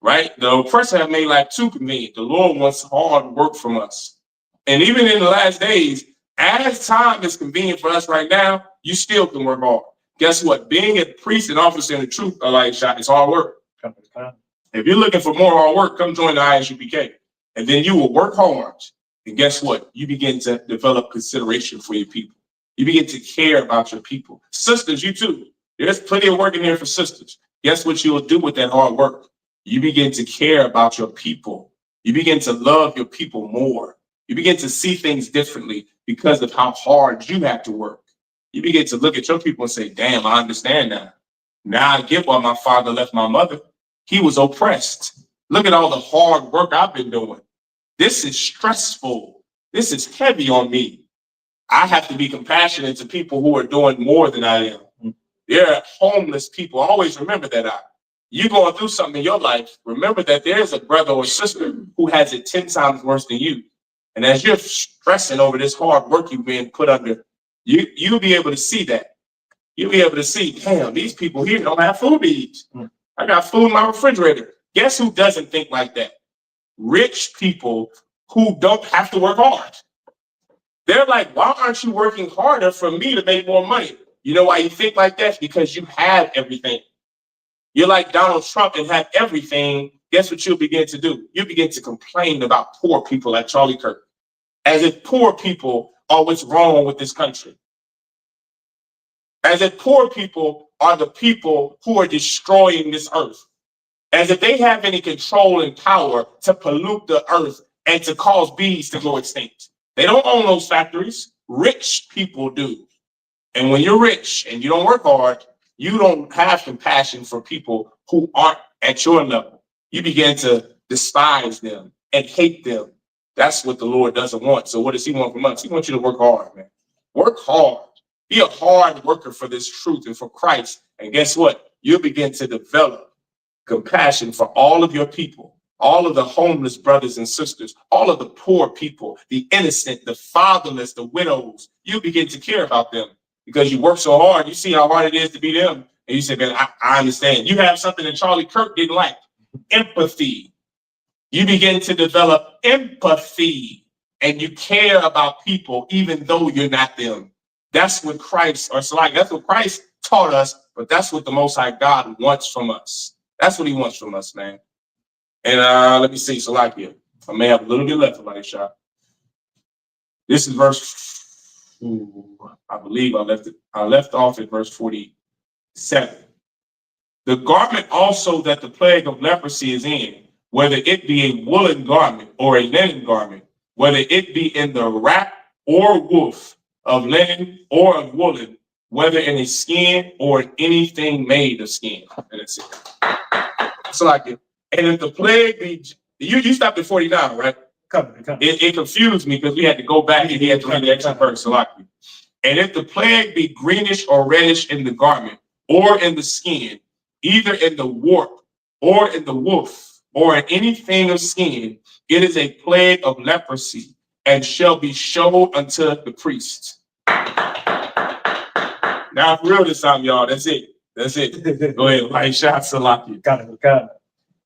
right? The oppressor have made life too convenient. The Lord wants hard work from us. And even in the last days, as time is convenient for us right now, you still can work hard. Guess what? Being a priest and officer in the truth, Elisha, is hard work. If you're looking for more hard work, come join the I.S.U.P.K. And then you will work hard. And guess what? You begin to develop consideration for your people. You begin to care about your people. Sisters, you too. There's plenty of work in here for sisters. Guess what you will do with that hard work? You begin to care about your people. You begin to love your people more. You begin to see things differently because of how hard you have to work. You begin to look at your people and say, damn, I understand now. Now I get why my father left my mother. He was oppressed. Look at all the hard work I've been doing. This is stressful. This is heavy on me. I have to be compassionate to people who are doing more than I am. There are homeless people. Always remember that. You're going through something in your life. Remember that there's a brother or sister who has it 10 times worse than you. And as you're stressing over this hard work you've been put under, you'll be able to see that. You'll be able to see, damn, these people here don't have food to eat. I got food in my refrigerator. Guess who doesn't think like that? Rich people who don't have to work hard. They're like, why aren't you working harder for me to make more money? You know why you think like that? Because you have everything. You're like Donald Trump and have everything. Guess what you'll begin to do? You begin to complain about poor people like Charlie Kirk, as if poor people are what's wrong with this country. As if poor people are the people who are destroying this earth. As if they have any control and power to pollute the earth and to cause bees to go extinct. They don't own those factories. Rich people do. And when you're rich and you don't work hard, you don't have compassion for people who aren't at your level. You begin to despise them and hate them. That's what the Lord doesn't want. So what does he want from us? He wants you to work hard, man. Work hard. Be a hard worker for this truth and for Christ. And guess what? You'll begin to develop compassion for all of your people, all of the homeless brothers and sisters, all of the poor people, the innocent, the fatherless, the widows. You begin to care about them because you work so hard. You see how hard it is to be them. And you say, man, I understand. You have something that Charlie Kirk didn't like, empathy. You begin to develop empathy and you care about people even though you're not them. That's what Christ, or like that's what Christ taught us, but that's what the Most High God wants from us. That's what he wants from us, man. And let me see, Salakia. I may have a little bit left of my shot. This is verse, I believe I left off at verse 47. The garment also that the plague of leprosy is in, whether it be a woolen garment or a linen garment, whether it be in the wrap or woof of linen or of woolen, whether in a skin or anything made of skin. And that's it. So like it. And if the plague be, you stopped at 49, right? Come. It confused me because we had to go back and he had to read the extra verse. So like it. And if the plague be greenish or reddish in the garment or in the skin, either in the warp or in the woof or in anything of skin, it is a plague of leprosy and shall be showed unto the priest. Now, for real this time, y'all, that's it. That's it. Go ahead. Like shot Salaki. Got it.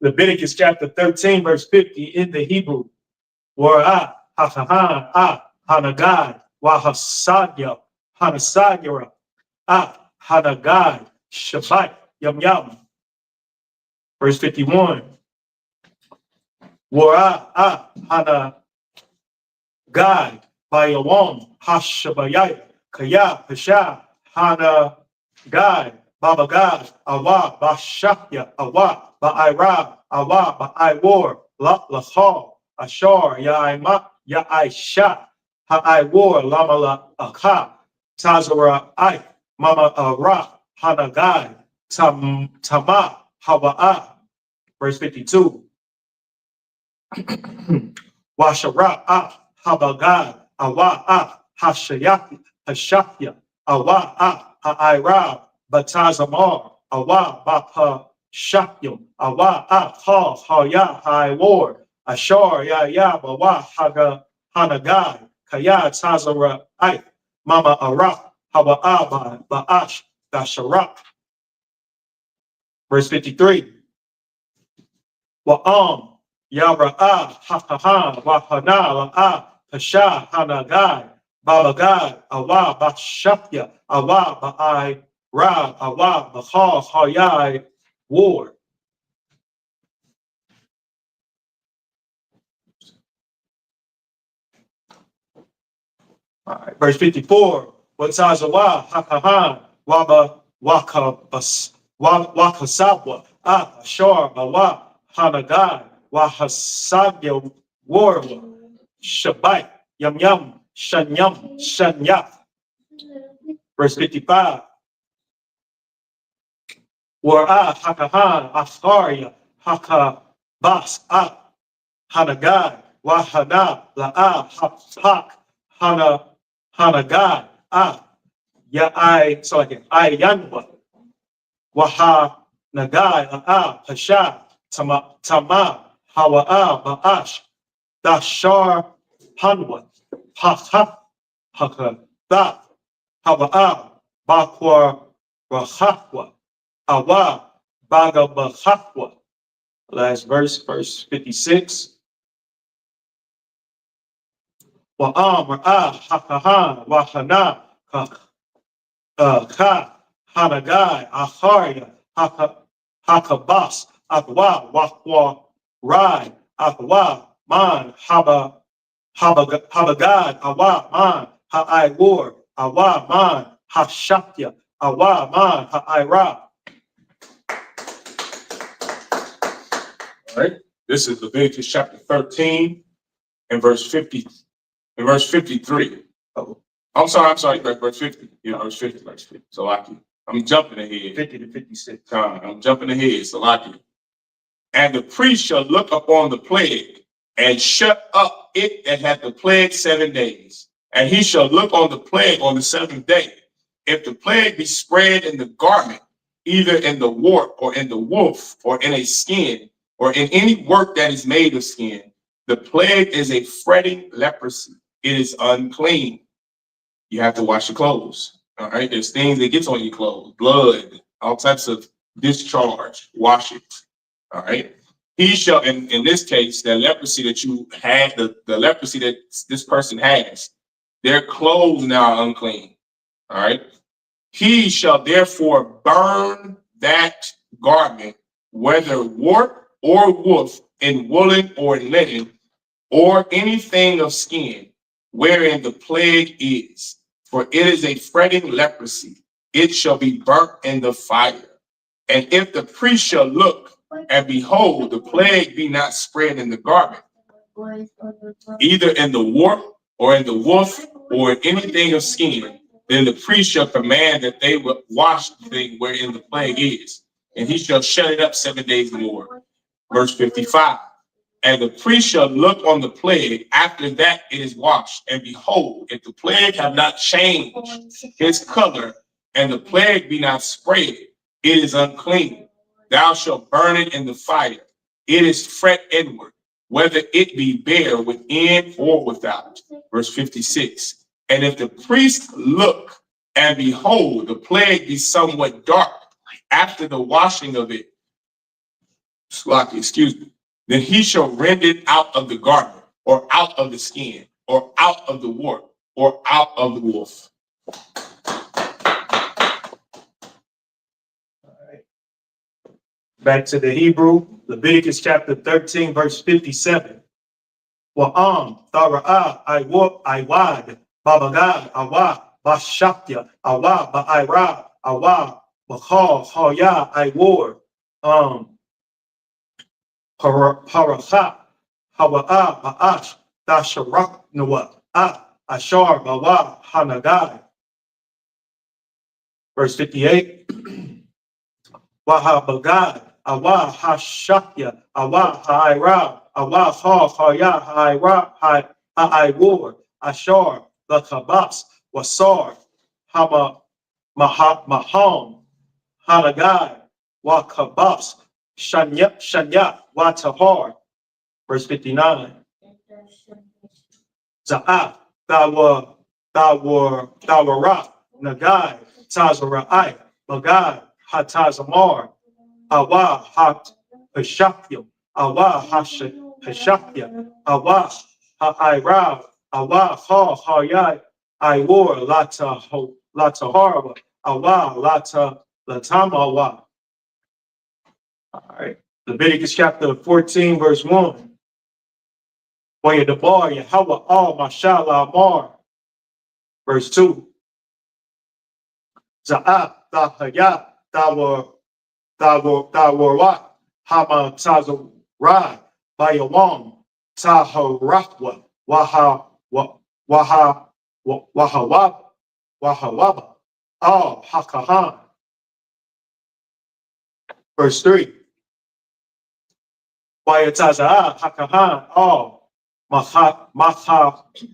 Leviticus chapter 13, verse 50 in the Hebrew. Warah, ha-ha-ha, hanagad, wahasagya, hanasagyara, hanagad, Shabbat, yam. Verse 51. Warah, hanagad, bayawam, hashabayai, kaya, hasha, hanagad, babagad, awa, bashakya, awa, ba'irab, awa, ba'iwar, lachal, ashar, ya'ima, ya'isha, ha'iwar, lamala, akha, tazara, I, mama, ra, hanagad, tama, hawa'a. Verse 52. Washara, habagad, awa, hashakya, awa, ha'irab, batazamar, awa, bapa, shakyam, awa, ha, ya, ha'iwar, ashar, ya, bawa, hanagad, kaya, tazara, I, mama, ara, hawa'a, ba'ash, dasharak. Verse 53. Wa'am, yara'a, ha-ha-ha, wahana, la'a, hasha, hanagad, Babagad, Awa, Bashapya, Awa, Ba'ai, Ra, Awa, Bachal, Hayai, war. All right, verse 54. Watazawa, Hakahan, Waba, Wakabas, Wakasabwa, Ashar, Bawa, Hanagai, Wahasabya, Warwa, Shabai, Yam Yam, Shanyam, Shanya. Verse 55. Wara, Hakahan, Afaria, Hakabas, Hanagai, Wahana, La'a, Hak, Hanagai, so again, Yanwa, Waha, Nagai, Hasha, Tama, Hawa'a, Ba'ash, Dashar, Hanwa, Haka, Da, Hawa'a, Bakwa, Rahakwa, Awa, Baga, Bahakwa. Last verse 56. Wa'am, Hakahan, Wahana, Hanagai, Acharia, Hakabas, Akwa, Wakwa, Rai, Akwa, Man, Habagad, Awa, Man, Ha'ai Awa, Man, Hashapya, Awa, Man, Ha'ai All right. This is Leviticus chapter 13 and verse 50 and verse 53. Oh, I'm sorry, verse 50. Yeah, verse 50, verse 50. So I'm jumping ahead. 50 to 56. I'm jumping ahead. So and the priest shall look upon the plague and shut up it that hath the plague 7 days. And he shall look on the plague on the 7th day. If the plague be spread in the garment, either in the wart or in the woof or in a skin or in any work that is made of skin, the plague is a fretting leprosy. It is unclean. You have to wash your clothes. All right. There's things that gets on your clothes, blood, all types of discharge. Wash it. All right. He shall, in this case, the leprosy that you had, the leprosy that this person has, their clothes now are unclean. All right. He shall therefore burn that garment, whether wart or woof, in woolen or linen, or anything of skin, wherein the plague is. For it is a fretting leprosy. It shall be burnt in the fire. And if the priest shall look, and behold, the plague be not spread in the garment, either in the wart or in the woof or in anything of skin, then the priest shall command that they will wash the thing wherein the plague is, and he shall shut it up 7 days more. Verse 55. And the priest shall look on the plague after that it is washed, and behold, if the plague have not changed his color, and the plague be not spread, it is unclean. Thou shalt burn it in the fire. It is fret inward, whether it be bare within or without. Verse 56. And if the priest look, and behold, the plague be somewhat dark after the washing of it, then he shall rend it out of the garment, or out of the skin, or out of the wart, or out of the wolf. Back to the Hebrew, Leviticus chapter 13, verse 57. Wa'am, Thara'ah, Iwad, Babagad, Awa, Bashapya, Awa, Ba'ira, Awa, Bachal, Haya, Iwar, Paracha, Hawa'a, Ba'ash, Dasharak, Noah, Ashar, Bawa, Hanagai. Verse 58. Wahabagad, Awa, Hashapya, Awa, Ha'ira, Awa, Haya, Ha'ira, Ha'aiwar, Ashar, Lakabas, Wasar, Maham, Hanagai, Wakabas, Shanya, Watahar. Verse 59. Za'ah, Dawara, Nagai, Tazara'ai, Magai, Hatazamar, Awa, Hat, Hashapya, Awa, Hashapya, Awa, Ha'ira, Awa, Hayai, I wore lata harwa, awa, lata latamawa. All right. Leviticus chapter 14, verse 1. Waya debar Yahweh al mashallah mar. Verse 2. Za'at dahaya dawarwa hama tazarah bayawam taharahwa wahawaba al hakahan. Verse 3. Wayataza hakahan al maha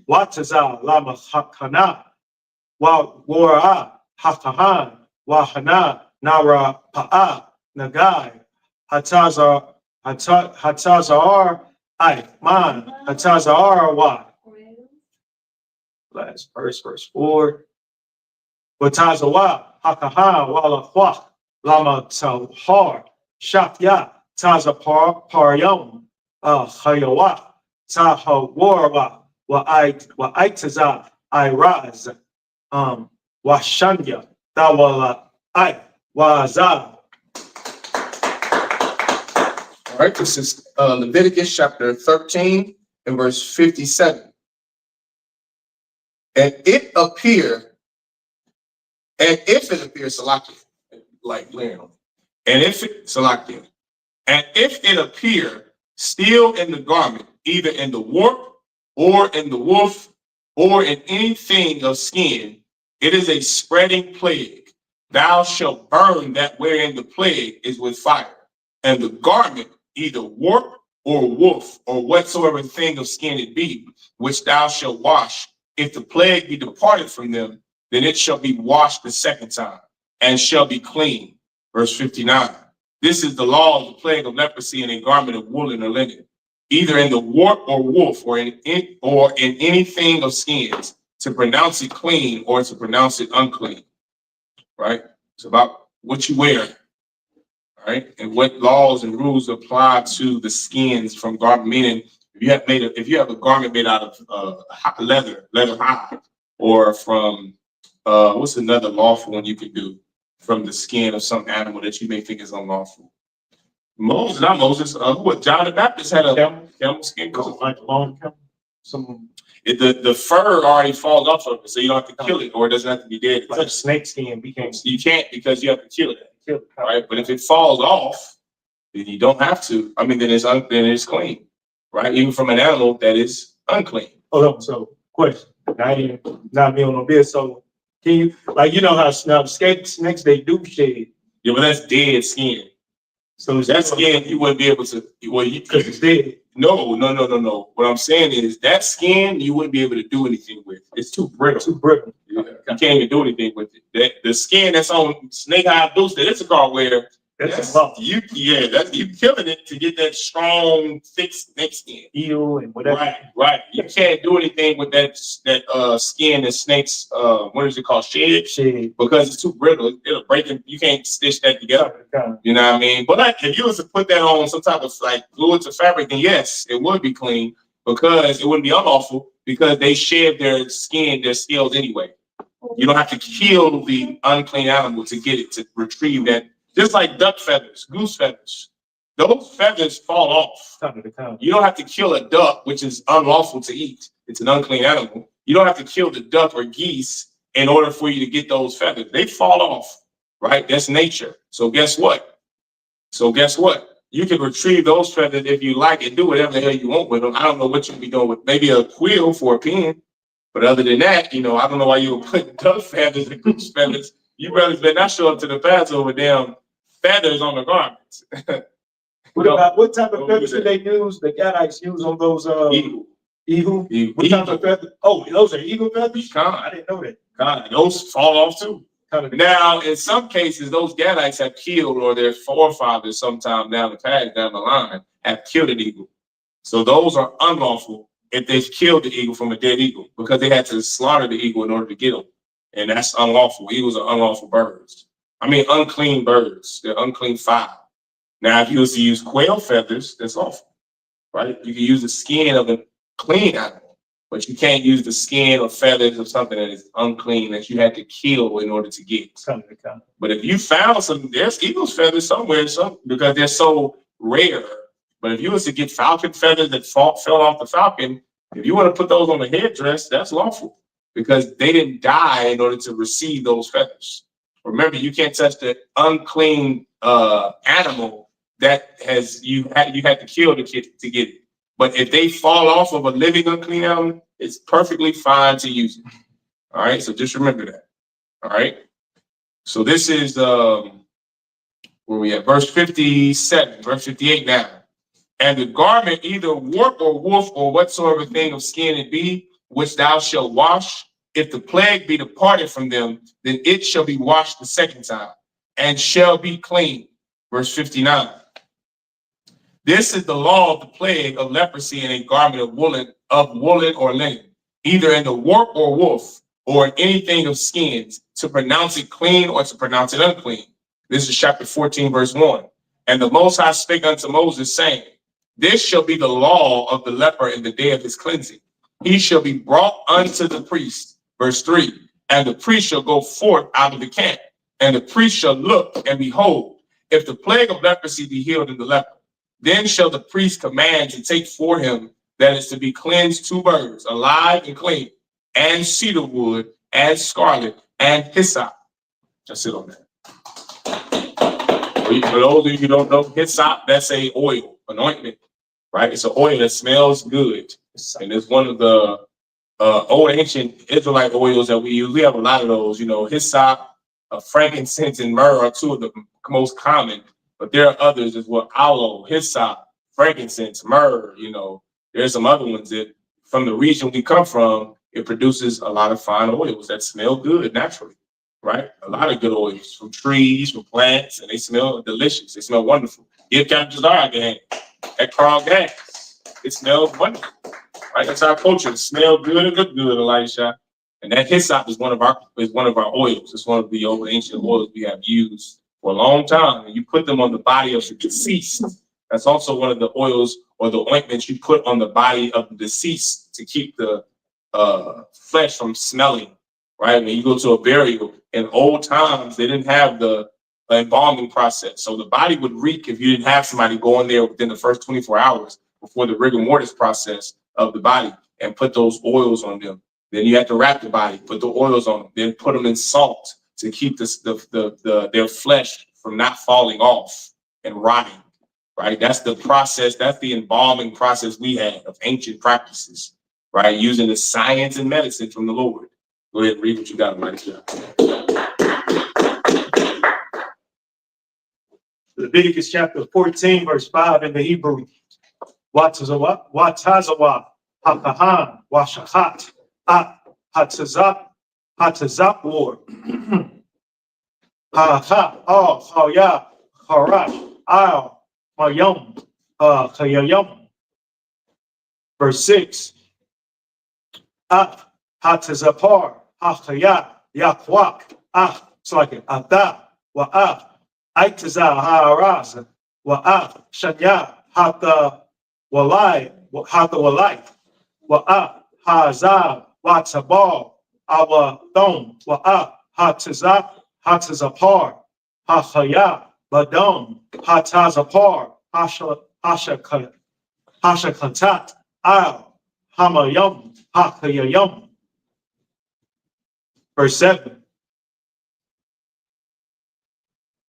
wataza la mahakana wa wara hakahan wahana nara pa'a nagai hatazar I man hatazar wa. Last verse, verse 4. Watazawa hakahan wala hwach lama tawhar shakya tazapar paryam hayawa tahawarwa wa aitaza I rise washanya dawala I waza. All right, this is Leviticus chapter 13 and verse 57. And if it appears, Salakia, like Leon, and if it appear still in the garment, either in the warp or in the woof or in anything of skin, it is a spreading plague. Thou shalt burn that wherein the plague is with fire, and the garment either warp or woof or whatsoever thing of skin it be, which thou shalt wash. If the plague be departed from them, then it shall be washed the second time and shall be clean. Verse 59. This is the law of the plague of leprosy in a garment of woolen or linen, either in the warp or woof or in anything of skins, to pronounce it clean or to pronounce it unclean. Right? It's about what you wear. Right? And what laws and rules apply to the skins from garment. Meaning, if you have a garment made out of leather hide, or from what's another lawful one you could do from the skin of some animal that you may think is unlawful? John the Baptist had a camel skin coat. Like long camel. The fur already falls off of it, so you don't have to kill it, or it doesn't have to be dead. Like snake skin became. You can't, because you have to kill it. Right? But if it falls off, then you don't have to. I mean, then it's clean, right? Even from an animal that is unclean. Hold on. So, question. Not me on no bit. So, can you, like, you know how now snakes they do shed? Yeah, but that's dead skin. So that skin you wouldn't be able to. Well, because it's dead. No. What I'm saying is that skin you wouldn't be able to do anything with. It's too brittle. Yeah. You can't even do anything with it. The skin that's on snake hide boots, it's a car where you killing it to get that strong, thick snake skin. Eel and whatever. Right. You can't do anything with that skin that snakes. What is it called? Shed. Because it's too brittle. It'll break it. You can't stitch that together. You know what I mean? But like, if you was to put that on some type of like fluids or fabric, then yes, it would be clean, because it wouldn't be unlawful, because they shed their skin, their scales anyway. You don't have to kill the unclean animal to get it, to retrieve that. Just like duck feathers, goose feathers, those feathers fall off. You don't have to kill a duck, which is unlawful to eat. It's an unclean animal. You don't have to kill the duck or geese in order for you to get those feathers. They fall off, right? That's nature. So guess what? You can retrieve those feathers if you like and do whatever the hell you want with them. I don't know what you'd be doing with maybe a quill for a pen. But other than that, I don't know why you would put duck feathers and goose feathers. You brothers better not show up to the Passover with damn feathers on the garments. What type of feathers do they use? The Gadites use on those eagle. What type of feathers? Oh, those are eagle feathers? I didn't know that. Those fall off too. Now, in some cases, those Gadites have killed, or their forefathers sometime down the line have killed an eagle. So those are unlawful if they've killed the eagle from a dead eagle, because they had to slaughter the eagle in order to get them. And that's unlawful. Eagles are unlawful birds. I mean, unclean birds. They're unclean fowl. Now, if you was to use quail feathers, that's lawful, right? You can use the skin of a clean animal, but you can't use the skin or feathers of something that is unclean that you had to kill in order to get. But if you found there's eagle's feathers somewhere, because they're so rare. But if you was to get falcon feathers that fell off the falcon, if you want to put those on the headdress, that's lawful because they didn't die in order to receive those feathers. Remember, you can't touch the unclean animal that you had to kill to get it. But if they fall off of a living unclean animal, it's perfectly fine to use it. All right, so just remember that. All right. So this is where we at? Verse 57, verse 58 now. And the garment, either warp or woof or whatsoever thing of skin it be, which thou shalt wash, if the plague be departed from them, then it shall be washed the second time, and shall be clean. Verse 59. This is the law of the plague of leprosy in a garment of woolen or linen, either in the warp or woof, or in anything of skins, to pronounce it clean or to pronounce it unclean. This is chapter 14, verse 1. And the Most High spake unto Moses, saying, this shall be the law of the leper in the day of his cleansing. He shall be brought unto the priest. Verse 3. And the priest shall go forth out of the camp, and the priest shall look, and behold, if the plague of leprosy be healed in the leper, then shall the priest command to take for him that is to be cleansed 2 birds, alive and clean, and cedar wood, and scarlet, and hyssop. Just sit on that. For those of you who don't know, hyssop, that's a oil, an ointment, right? It's an oil that smells good. And it's one of the old ancient Israelite oils that we use. We have a lot of those, hyssop, frankincense, and myrrh are 2 of the most common. But there are others as well. Aloe, hyssop, frankincense, myrrh, there's some other ones that from the region we come from, it produces a lot of fine oils that smell good naturally, right? A lot of good oils from trees, from plants, and they smell delicious. They smell wonderful. Give Captain Jazar again. That Carl gas, it smells wonderful, right? That's our culture. It smell good and look good, Elisha. And that hyssop is one of our oils. It's one of the old ancient oils we have used for a long time, and you put them on the body of the deceased. That's also one of the oils or the ointments you put on the body of the deceased to keep the flesh from smelling, right? When you go to a burial, in old times, they didn't have the embalming process. So the body would reek if you didn't have somebody go in there within the first 24 hours before the rigor mortis process of the body and put those oils on them. Then you have to wrap the body, put the oils on them, then put them in salt to keep their flesh from not falling off and rotting, right? That's the process. That's the embalming process we had of ancient practices, right? Using the science and medicine from the Lord. Go ahead and read what you got, Elijah. Leviticus chapter 14, verse 5 in the Hebrew. Watazawa, hakahan, washahat, hatazap war. Ha, oh, haya, harash, al, mayum, hayayum. Verse 6. Hatazapar, hachaya, yakwak, it's like it, ata, wa Aitaza ha'araz, wa'ah, shanya, hata walai, wa'ah, ha'azab, wa'tabal, awa thon, wa'ah, hatazapar, ha'chaya, badon, hatazapar, hashakatat, al, hamayum, ha'chayayum. Verse 7.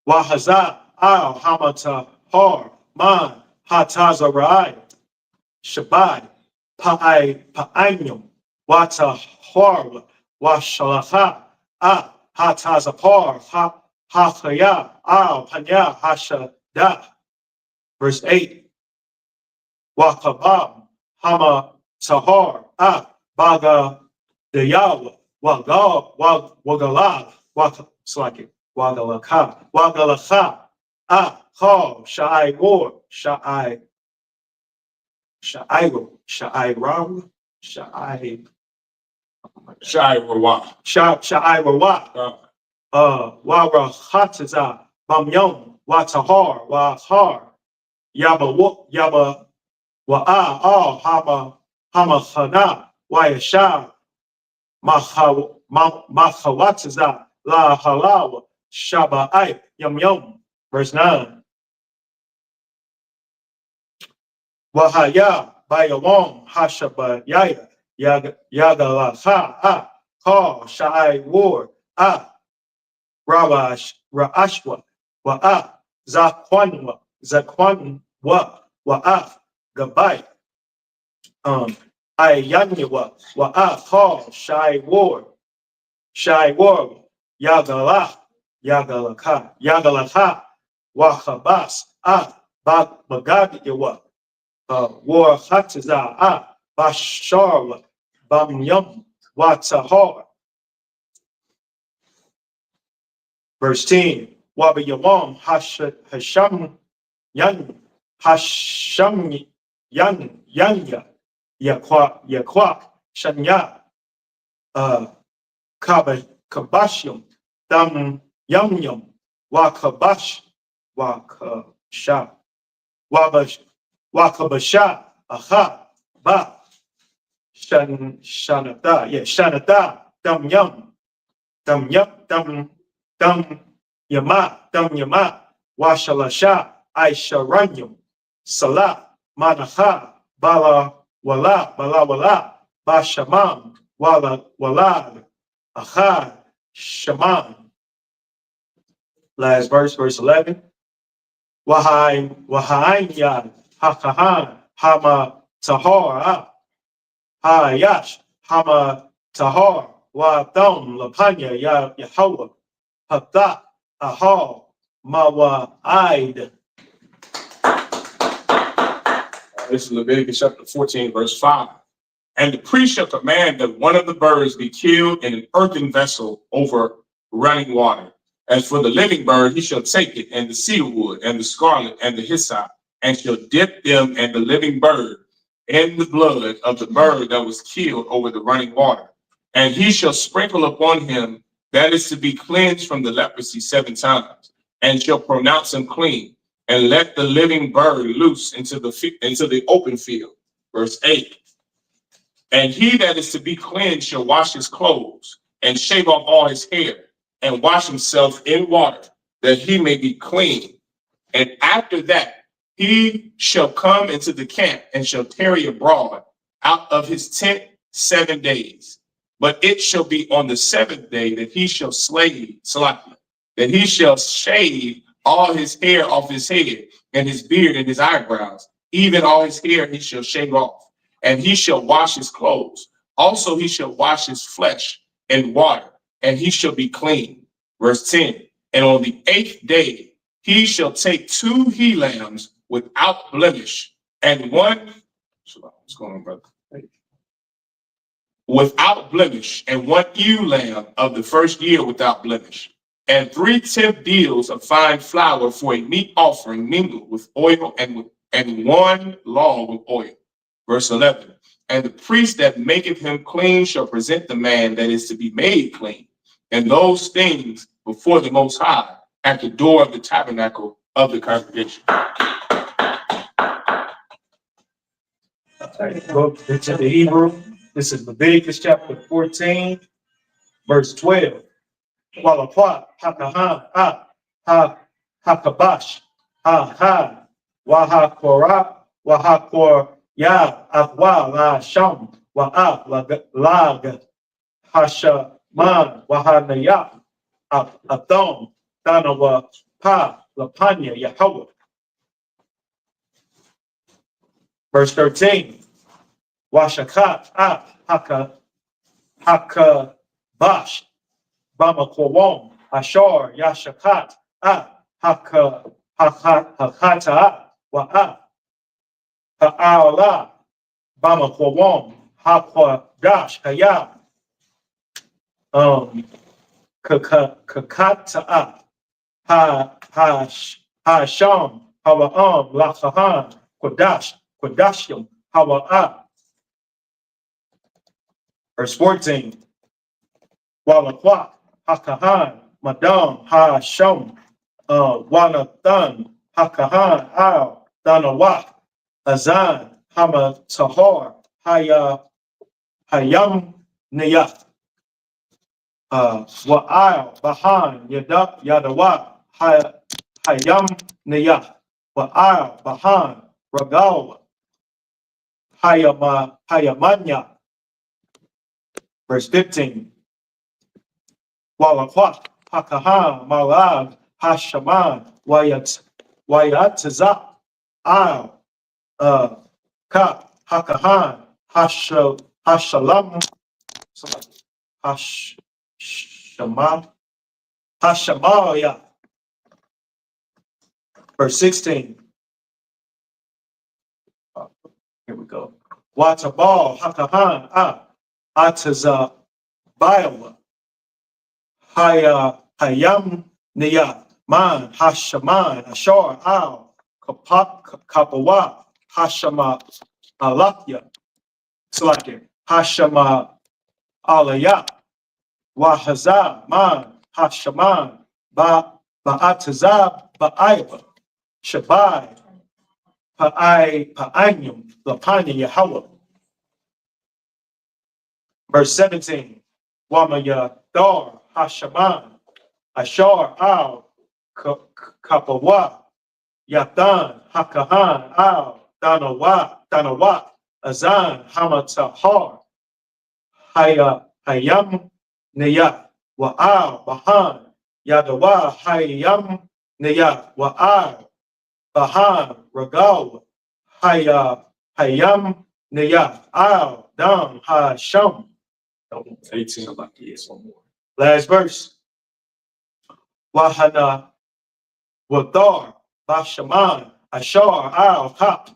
Wahaza al hamata har man hatazarai shabai pa'anyum wata har washalaha hatazapar hachaya al panya hashada. Verse 8. Wakabam hama tahar baga deyawa wagala waka Wagalakha, Hall, Shai War, Shai Rawa, Shai Rawa, Wara Hataza, Bamyom, Watahar, Wahar, Yaba Wa'a, Hama Hana, Wayasha, Mahawataza, La Halawa, Shabbat, Yum Yum. Verse 9. Wahaya, Bayawam, Hashabayaya, Yagalaha, Ka, Shai War, Rabash, Raashwa, Wa'a, Zakwanwa, Wa'a, Gabai, Ayanyawa, Wa'a, Ka, Shai War, Yagalaka, Wahabas, Bagadiwa, War Hataza, Bashar, Bamyam, Watahar. Verse 10. Wabayawam, Hasham, Yanya, Yakwa, Shanya, Kabashim, Dam Yum, Wakabash, Wakasha, Wakabasha, Aha, Ba, Shanata, Dam Yama, Washalasha, Aisharanyum, Salah, Manaha, Wala, Bashamam, Walad, Ahad, Shaman. Last verse, verse 11. Wahain Hakahan, Hama Tahar, Hayash, Hama Tahar, Wadam, Lapanya, Yahweh, Hata, Ahal, Mawa'id. This is Leviticus chapter 14, verse 5. And the priest shall command that one of the birds be killed in an earthen vessel over running water. As for the living bird, he shall take it, and the cedarwood, and the scarlet, and the hyssop, and shall dip them and the living bird in the blood of the bird that was killed over the running water. And he shall sprinkle upon him that is to be cleansed from the leprosy 7 times, and shall pronounce him clean, and let the living bird loose into the open field. Verse 8. And he that is to be cleansed shall wash his clothes, and shave off all his hair, and wash himself in water, that he may be clean. And after that, he shall come into the camp, and shall tarry abroad out of his tent 7 days. But it shall be on the 7th day that he shall that he shall shave all his hair off his head, and his beard and his eyebrows, even all his hair he shall shave off. And he shall wash his clothes. Also he shall wash his flesh in water, and he shall be clean. Verse 10. And on the 8th day he shall take 2 he lambs without blemish, and one, what's going on, brother? Without blemish, and 1 ewe lamb of the first year without blemish, and 3/10 deals of fine flour for a meat offering mingled with oil, and 1 log of oil. Verse 11. And the priest that maketh him clean shall present the man that is to be made clean, and those things before the Most High at the door of the tabernacle of the congregation. Go into the Hebrew. This is Leviticus chapter 14, verse 12. Walapwa, Hakahan, Hakabash, Wahakor, Afwa, La Sham, Lag, Hashaman, Wahanaya, Adon, Danawa, Lapanya, Yahweh. Verse 13. Washakat, Hakabash, Bamakwam, Ashar, Yashakat, Hakata, Wa'a, Ha'ala, Bamakwam, Hakwadash, Haya, Kakata, Hasham, Hawa'am, Lachahan, Kodashim, Hawa'a. Verse 14. Walakwa, Hakahan, Madam, Hasham, Wanathan, Hakahan, Al, Danawak, Azan, Hama Tahar, Haya Hayam Niyah. Wa'al Bahan Yadawa Hayam Niyah. Wa'al Bahan Ragal Hayamanya. Verse 15. Walakwa Hakahan Malab Hashaman Wayatza Al Ka Hakahan Hashalam Hashamaya. Verse 16. Here we go. Watabal Hakahan Ataza Biola Hayam Niyah Man Hashaman Ashar Al Kapawa Hashama Alakya. It's like Hashama Alaya Wahaza Man Hashaman Ba'ataza Ba'aiba Shabai Pa'anyum Lapanya Yahweh. Verse 17. Wamaya Dar Hashaman Ashar Al Kapawa Yatan Hakahan Al Danawa Azan Hamatahar Hayam Niyah Wa'al Bahan Yadawa Hayam Niyah Wa'al Bahan Ragal Hayam Niyah Al Dam Hasham. 18. Yes, one more. Last verse. Wahana Wadar Bashaman Ashar Al Kap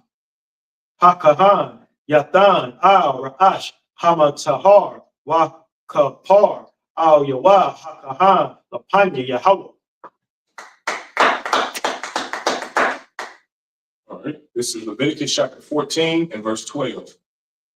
Hakahan Yatan Al Ra'ash Hamatahar Wakapar Al Yawa Hakahan Lapanya Yahweh. All right. This is Leviticus chapter 14 and verse 12.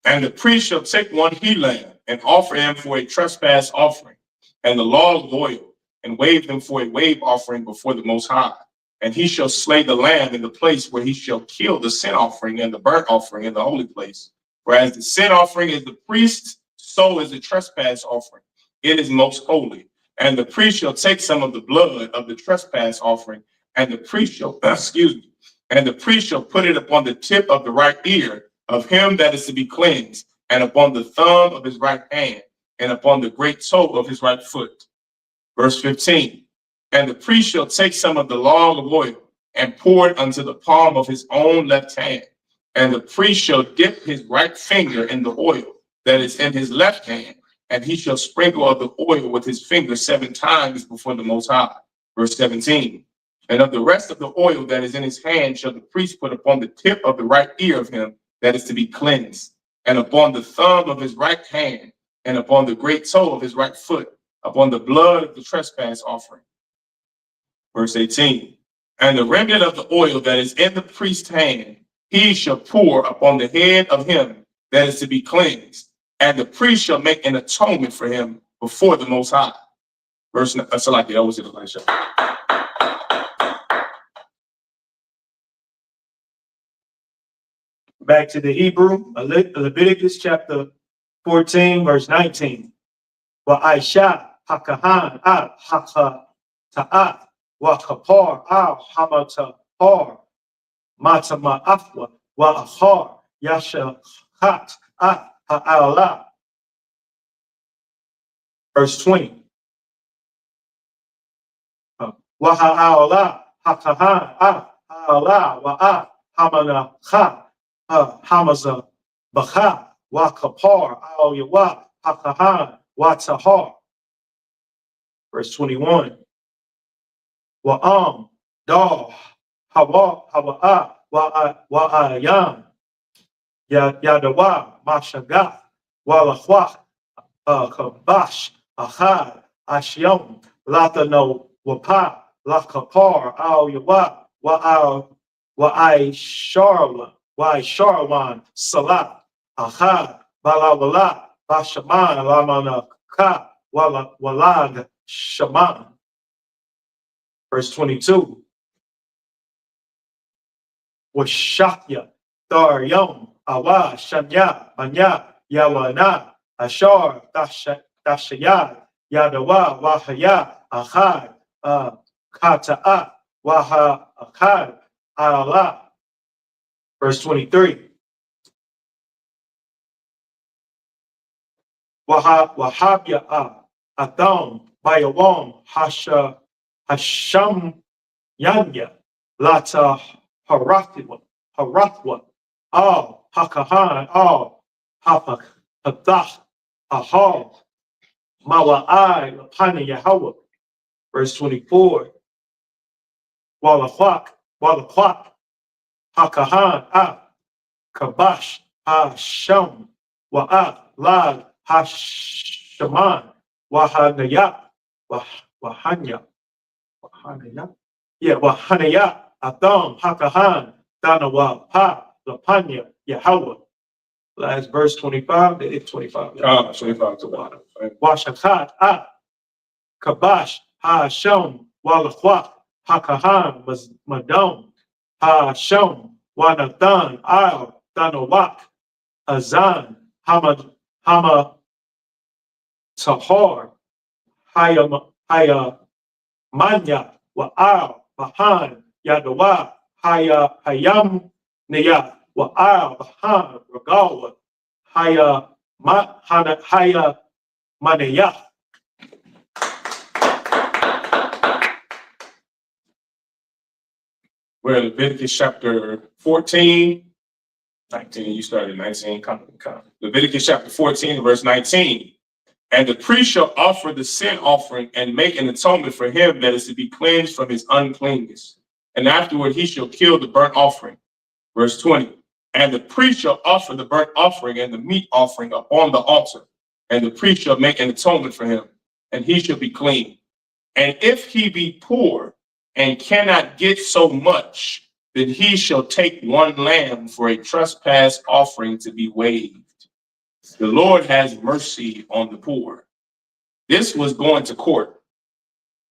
And the priest shall take one he lamb and offer him for a trespass offering, and the law of oil, and wave him for a wave offering before the Most High. And he shall slay the lamb in the place where he shall kill the sin offering and the burnt offering in the holy place. Whereas the sin offering is the priest, so is the trespass offering. It is most holy. And the priest shall take some of the blood of the trespass offering, and the priest shall, and the priest shall put it upon the tip of the right ear of him that is to be cleansed, and upon the thumb of his right hand, and upon the great toe of his right foot. Verse 15. And the priest shall take some of the log of oil and pour it unto the palm of his own left hand. And the priest shall dip his right finger in the oil that is in his left hand, and he shall sprinkle of the oil with his finger 7 times before the Most High. Verse 17. And of the rest of the oil that is in his hand shall the priest put upon the tip of the right ear of him that is to be cleansed, and upon the thumb of his right hand, and upon the great toe of his right foot, upon the blood of the trespass offering. Verse 18. And the remnant of the oil that is in the priest's hand, he shall pour upon the head of him that is to be cleansed, and the priest shall make an atonement for him before the Most High. Verse, so like that was it, Elisha. Back to the Hebrew, Leviticus chapter 14, verse 19. Wa'aisha hakahan al haka ta'at wa kapar al hamatahar matama afwa wa ahar yasha hat at ha'ala. Verse 20. Wa ha'ala hakahan al ha'ala wa hamana ha hamaza bacha wa kapar al yawa hakahan wa tahar. Verse 21. Wa'am dar hawa'a wa'ayam yadawa mashagat walachwa kabash achad ashyam latano wapa lakapar al yawa wa'ai sharwan salat achad balawala bashaman lamana ka walad shaman. Verse 22. Washakya Daryam Awa Shanya Manya Yawana Ashar, Dashayad, Yadawa, Wahaya, Achad, Kata'a, Waha, Achad, Allah. Verse 23. Wahabya, Adam, Bayawam, Hasham, Yanya, Lata, Harathwa, Al, Hakahan, Al, Hapak, Hadah, Ahal, Mawa'ai, Lapana Yahweh. Verse 24. Walakwak, Hakahan, Kabash, Hasham, Wa'at, Lag, Hashaman, Wahanaya, Wahanaya. Yeah, Wahanaya, Adam, Hakahan, Danawa, Ha, Lapanya, Yahweh. Last verse 25, they did 25. 25 to 1. Washakat, Kabash, Hasham, Walakwak, Hakahan, Madam, Hasham, Wanathan, Al, Danawak, Azan, Hama, Tahar, Haya, Manya, Wa'al, Bahan, Yadawa, Hayam, Niyah, Wa'al, Bahan, Ragawa, Haya, Maniyah. We're in Leviticus chapter 14, 19. You started 19. Come. Leviticus chapter 14, verse 19. And the priest shall offer the sin offering and make an atonement for him that is to be cleansed from his uncleanness. And afterward he shall kill the burnt offering. Verse 20. And the priest shall offer the burnt offering and the meat offering upon the altar. And the priest shall make an atonement for him, and he shall be clean. And if he be poor and cannot get so much, then he shall take one lamb for a trespass offering to be waived. The Lord has mercy on the poor. This was going to court.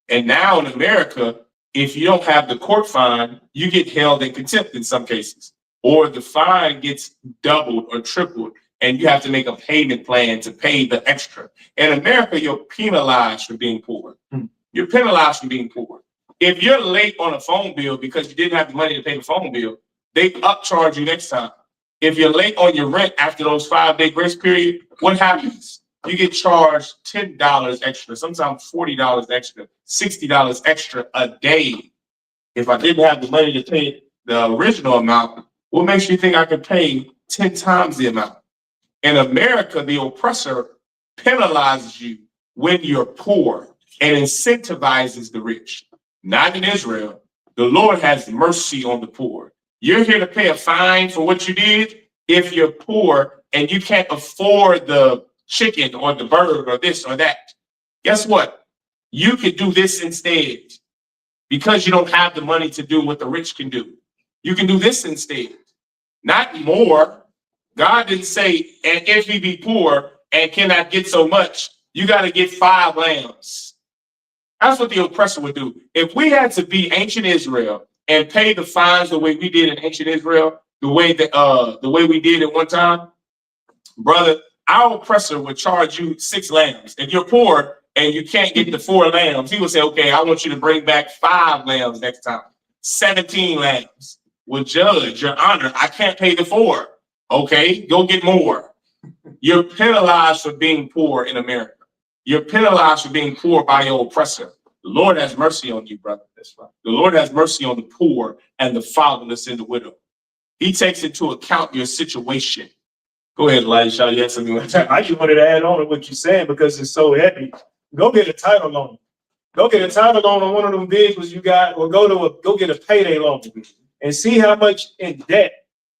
And now in America, if you don't have the court fine, you get held in contempt in some cases, or the fine gets doubled or tripled, and you have to make a payment plan to pay the extra. In America, you're penalized for being poor. You're penalized for being poor. If you're late on a phone bill because you didn't have the money to pay the phone bill, they upcharge you next time. If you're late on your rent after those 5-day grace period, what happens? You get charged $10 extra, sometimes $40 extra, $60 extra a day. If I didn't have the money to pay the original amount, what makes you think I could pay 10 times the amount? In America, the oppressor penalizes you when you're poor and incentivizes the rich. Not in Israel. The Lord has mercy on the poor. You're here to pay a fine for what you did if you're poor and you can't afford the chicken or the bird or this or that. Guess what? You could do this instead because you don't have the money to do what the rich can do. You can do this instead, not more. God didn't say, and if he be poor and cannot get so much, you got to get 5 lambs. That's what the oppressor would do. If we had to be ancient Israel and pay the fines the way we did in ancient Israel, the way we did at one time, brother, our oppressor would charge you 6 lambs. If you're poor and you can't get the 4 lambs, he would say, okay, I want you to bring back 5 lambs next time. 17 lambs. Well, judge, your honor, I can't pay the 4. Okay, go get more. You're penalized for being poor in America. You're penalized for being poor by your oppressor. The Lord has mercy on you, brother. That's right. The Lord has mercy on the poor and the fatherless and the widow. He takes into account your situation. Go ahead, Elijah. You had something like that? I just wanted to add on to what you're saying because it's so heavy. Go get a title loan. Go get a title loan on one of them vehicles you got, or go get a payday loan and see how much in debt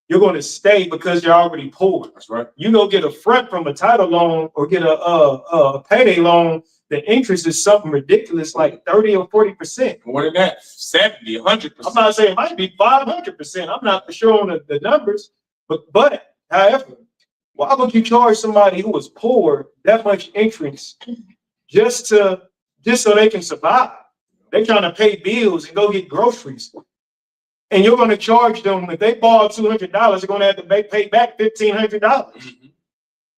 you're going to stay because you're already poor. That's right. You go get a front from a title loan or get a payday loan. The interest is something ridiculous, like 30 or 40%. More than that, 70, 100%. I'm not saying it might be 500%. I'm not for sure on the numbers, but however, why would you charge somebody who was poor that much interest just so they can survive? They're trying to pay bills and go get groceries. And you're going to charge them, if they borrow $200, they're going to have to pay back $1,500.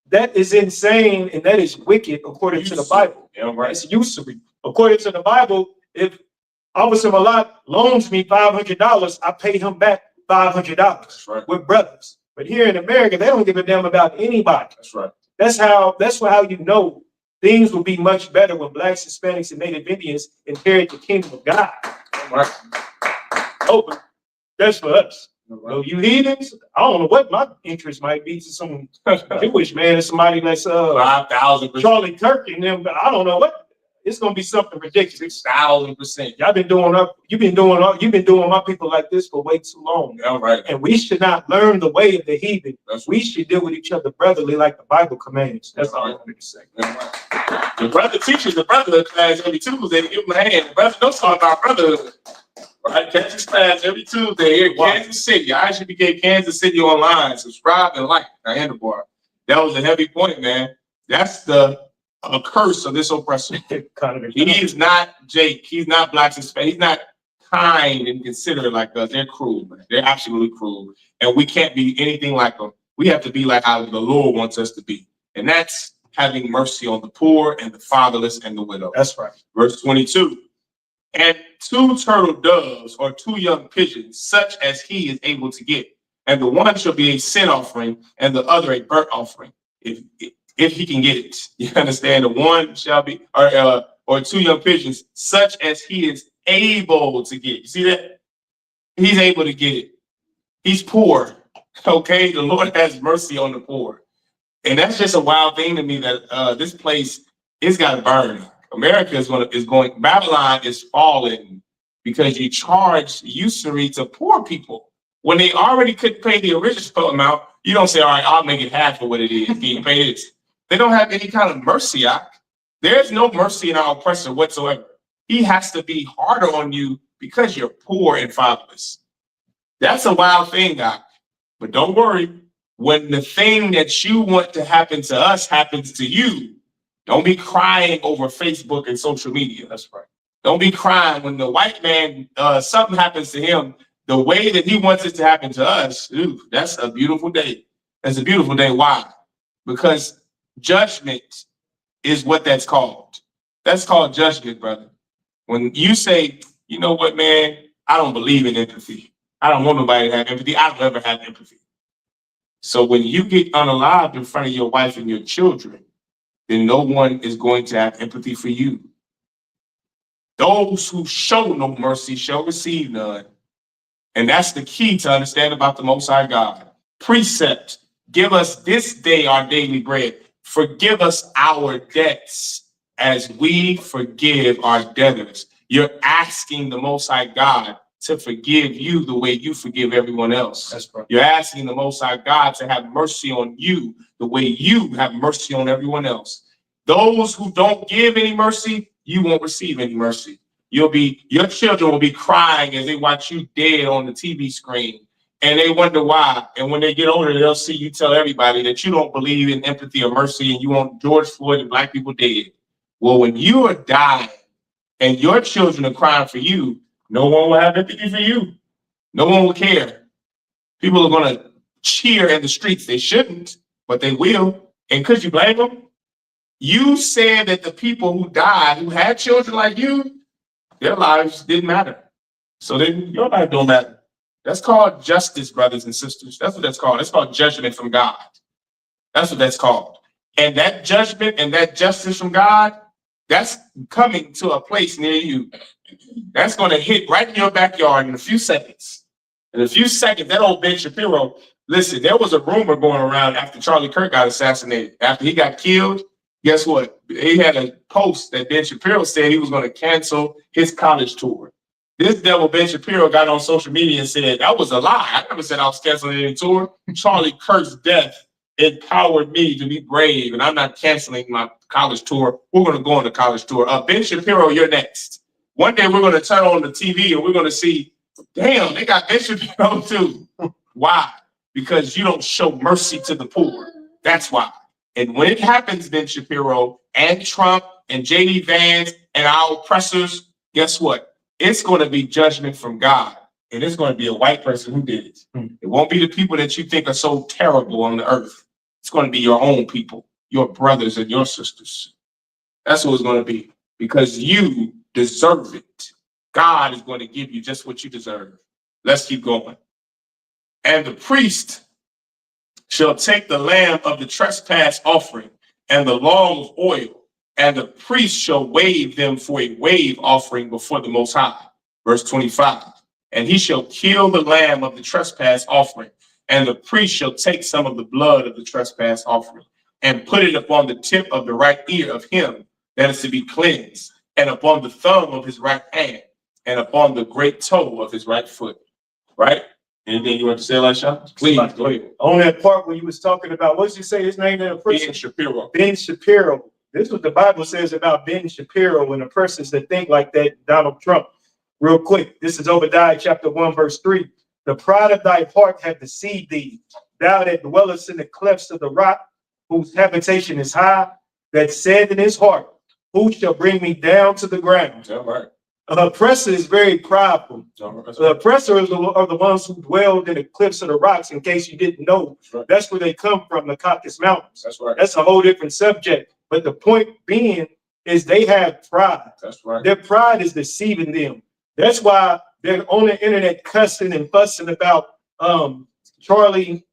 That is insane and that is wicked according to the Bible. Yeah, right. It's usury. According to the Bible, if Officer Malak loans me $500, I pay him back $500. That's right. We're brothers. But here in America, they don't give a damn about anybody. That's right. That's how you know things will be much better when Blacks, Hispanics, and Native Indians inherit the kingdom of God. Right. Oh, but that's for us. Right. No, you heathens, I don't know what my interest might be to some Jewish man or somebody that's 5,000%. Charlie Kirk and them. I don't know what. It's gonna be something ridiculous. 1,000%. Y'all been doing up. You've been doing my people like this for way too long. Yeah, right. And we should not learn the way of the heathen. We should deal with each other brotherly, like the Bible commands. That's all I wanted to say. Right. The brother teaches the brotherhood class every Tuesday to give him a hand. The brother knows talk about brotherhood. Right, Kansas class every Tuesday here in Kansas City. I.S.U.P.K. Kansas City online. Subscribe and like. Handlebar. That was a heavy point, man. That's the curse of this oppressor. He is not Jake. He's not Blacks and Hispanics. He's not kind and considerate like us. They're cruel, man. They're absolutely cruel. And we can't be anything like them. We have to be like how the Lord wants us to be. And that's having mercy on the poor and the fatherless and the widow. That's right. Verse 22. And 2 turtle doves or 2 young pigeons, such as he is able to get. And the one shall be a sin offering, and the other a burnt offering, if he can get it. You understand? The one shall be, or 2 young pigeons, such as he is able to get. You see that? He's able to get it. He's poor. Okay, the Lord has mercy on the poor, and that's just a wild thing to me that this place is got to burn. America is going. Babylon is falling because you charge usury to poor people when they already couldn't pay the original amount. You don't say, "All right, I'll make it half of what it is." Can you pay this? They don't have any kind of mercy. There's no mercy in our oppressor whatsoever. He has to be harder on you because you're poor and fatherless. That's a wild thing, God. But don't worry. When the thing that you want to happen to us happens to you, don't be crying over Facebook and social media. That's right. Don't be crying when the white man, something happens to him the way that he wants it to happen to us. Ooh, that's a beautiful day. That's a beautiful day. Why? Because judgment is what that's called. That's called judgment, brother. When you say, you know what, man, I don't believe in empathy. I don't want nobody to have empathy. I don't ever have empathy. So when you get unalived in front of your wife and your children, then no one is going to have empathy for you. Those who show no mercy shall receive none. And that's the key to understand about the Most High God. Precept, give us this day our daily bread. Forgive us our debts as we forgive our debtors. You're asking the Most High God to forgive you the way you forgive everyone else. That's right. You're asking the Most High God to have mercy on you the way you have mercy on everyone else. Those who don't give any mercy, you won't receive any mercy. Your children will be crying as they watch you dead on the TV screen, and they wonder why. And when they get older, they'll see you tell everybody that you don't believe in empathy or mercy, and you want George Floyd and Black people dead. Well, when you are dying and your children are crying for you, no one will have empathy for you. No one will care. People are going to cheer in the streets. They shouldn't, but they will. And could you blame them? You said that the people who died, who had children like you, their lives didn't matter. So then your life don't matter. That's called justice, brothers and sisters. That's what that's called. It's called judgment from God. That's what that's called. And that judgment and that justice from God, that's coming to a place near you. That's going to hit right in your backyard in a few seconds. In a few seconds, that old Ben Shapiro, listen, there was a rumor going around after Charlie Kirk got assassinated. After he got killed, guess what? He had a post that Ben Shapiro said he was going to cancel his college tour. This devil Ben Shapiro got on social media and said, that was a lie. I never said I was canceling any tour. Charlie Kirk's death empowered me to be brave, and I'm not canceling my college tour. We're going to go on the college tour. Ben Shapiro, you're next. One day we're going to turn on the TV and we're going to see, damn, they got Ben Shapiro too. Why? Because you don't show mercy to the poor. That's why. And when it happens, Ben Shapiro and Trump and J.D. Vance and our oppressors, guess what? It's going to be judgment from God. And it's going to be a white person who did it. It won't be the people that you think are so terrible on the earth. It's going to be your own people, your brothers and your sisters. That's what it's going to be, because you deserve it. God is going to give you just what you deserve. Let's keep going. And the priest shall take the lamb of the trespass offering and the log of oil, and the priest shall wave them for a wave offering before the Most High. Verse 25. And he shall kill the lamb of the trespass offering, and the priest shall take some of the blood of the trespass offering and put it upon the tip of the right ear of him that is to be cleansed, and upon the thumb of his right hand, and upon the great toe of his right foot. Right? Anything you want to say, Elisha? Please, go ahead. On that part where you was talking about, what did you say his name in a person? Ben Shapiro. Ben Shapiro. This is what the Bible says about Ben Shapiro and the persons that think like that, Donald Trump. Real quick, this is Obadiah chapter 1, verse 3. The pride of thy heart hath deceived thee, thou that dwellest in the clefts of the rock, whose habitation is high, that said in his heart, who shall bring me down to the ground? All right. An oppressor is very prideful. The oppressors are the ones who dwelled in the cliffs of the rocks, in case you didn't know. That's right. That's where they come from, the Caucasus Mountains. That's right. That's a whole different subject. But the point being is they have pride. That's right. Their pride is deceiving them. That's why they're on the internet cussing and fussing about Charlie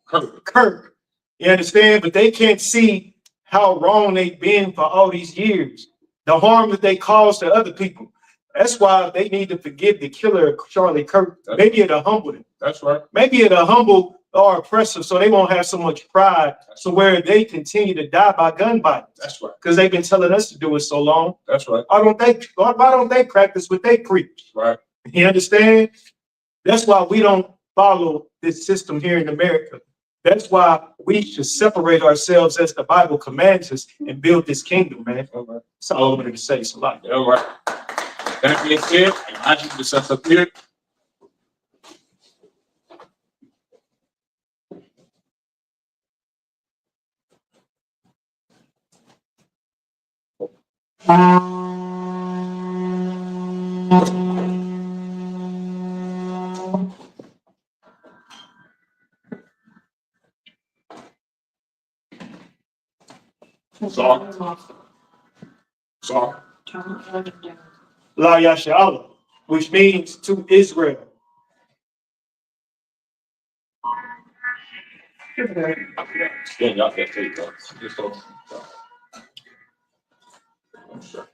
Kirk. You understand? But they can't see how wrong they've been for all these years. The harm that they caused to other people. That's why they need to forgive the killer of Charlie Kirk. Maybe it'll humble them. That's right. Maybe it'll humble our oppressors so they won't have so much pride, so where they continue to die by gun violence. That's right. Because they've been telling us to do it so long. That's right. Why don't they practice what they preach? Right. You understand? That's why we don't follow this system here in America. That's why we should separate ourselves as the Bible commands us and build this kingdom, man. All right. That's all I'm going to say. It's a lot. All right. That being said, I just the sense up here. Sorry. La Yashala, which means to Israel. Yeah, y'all can take that. Just go. Sure.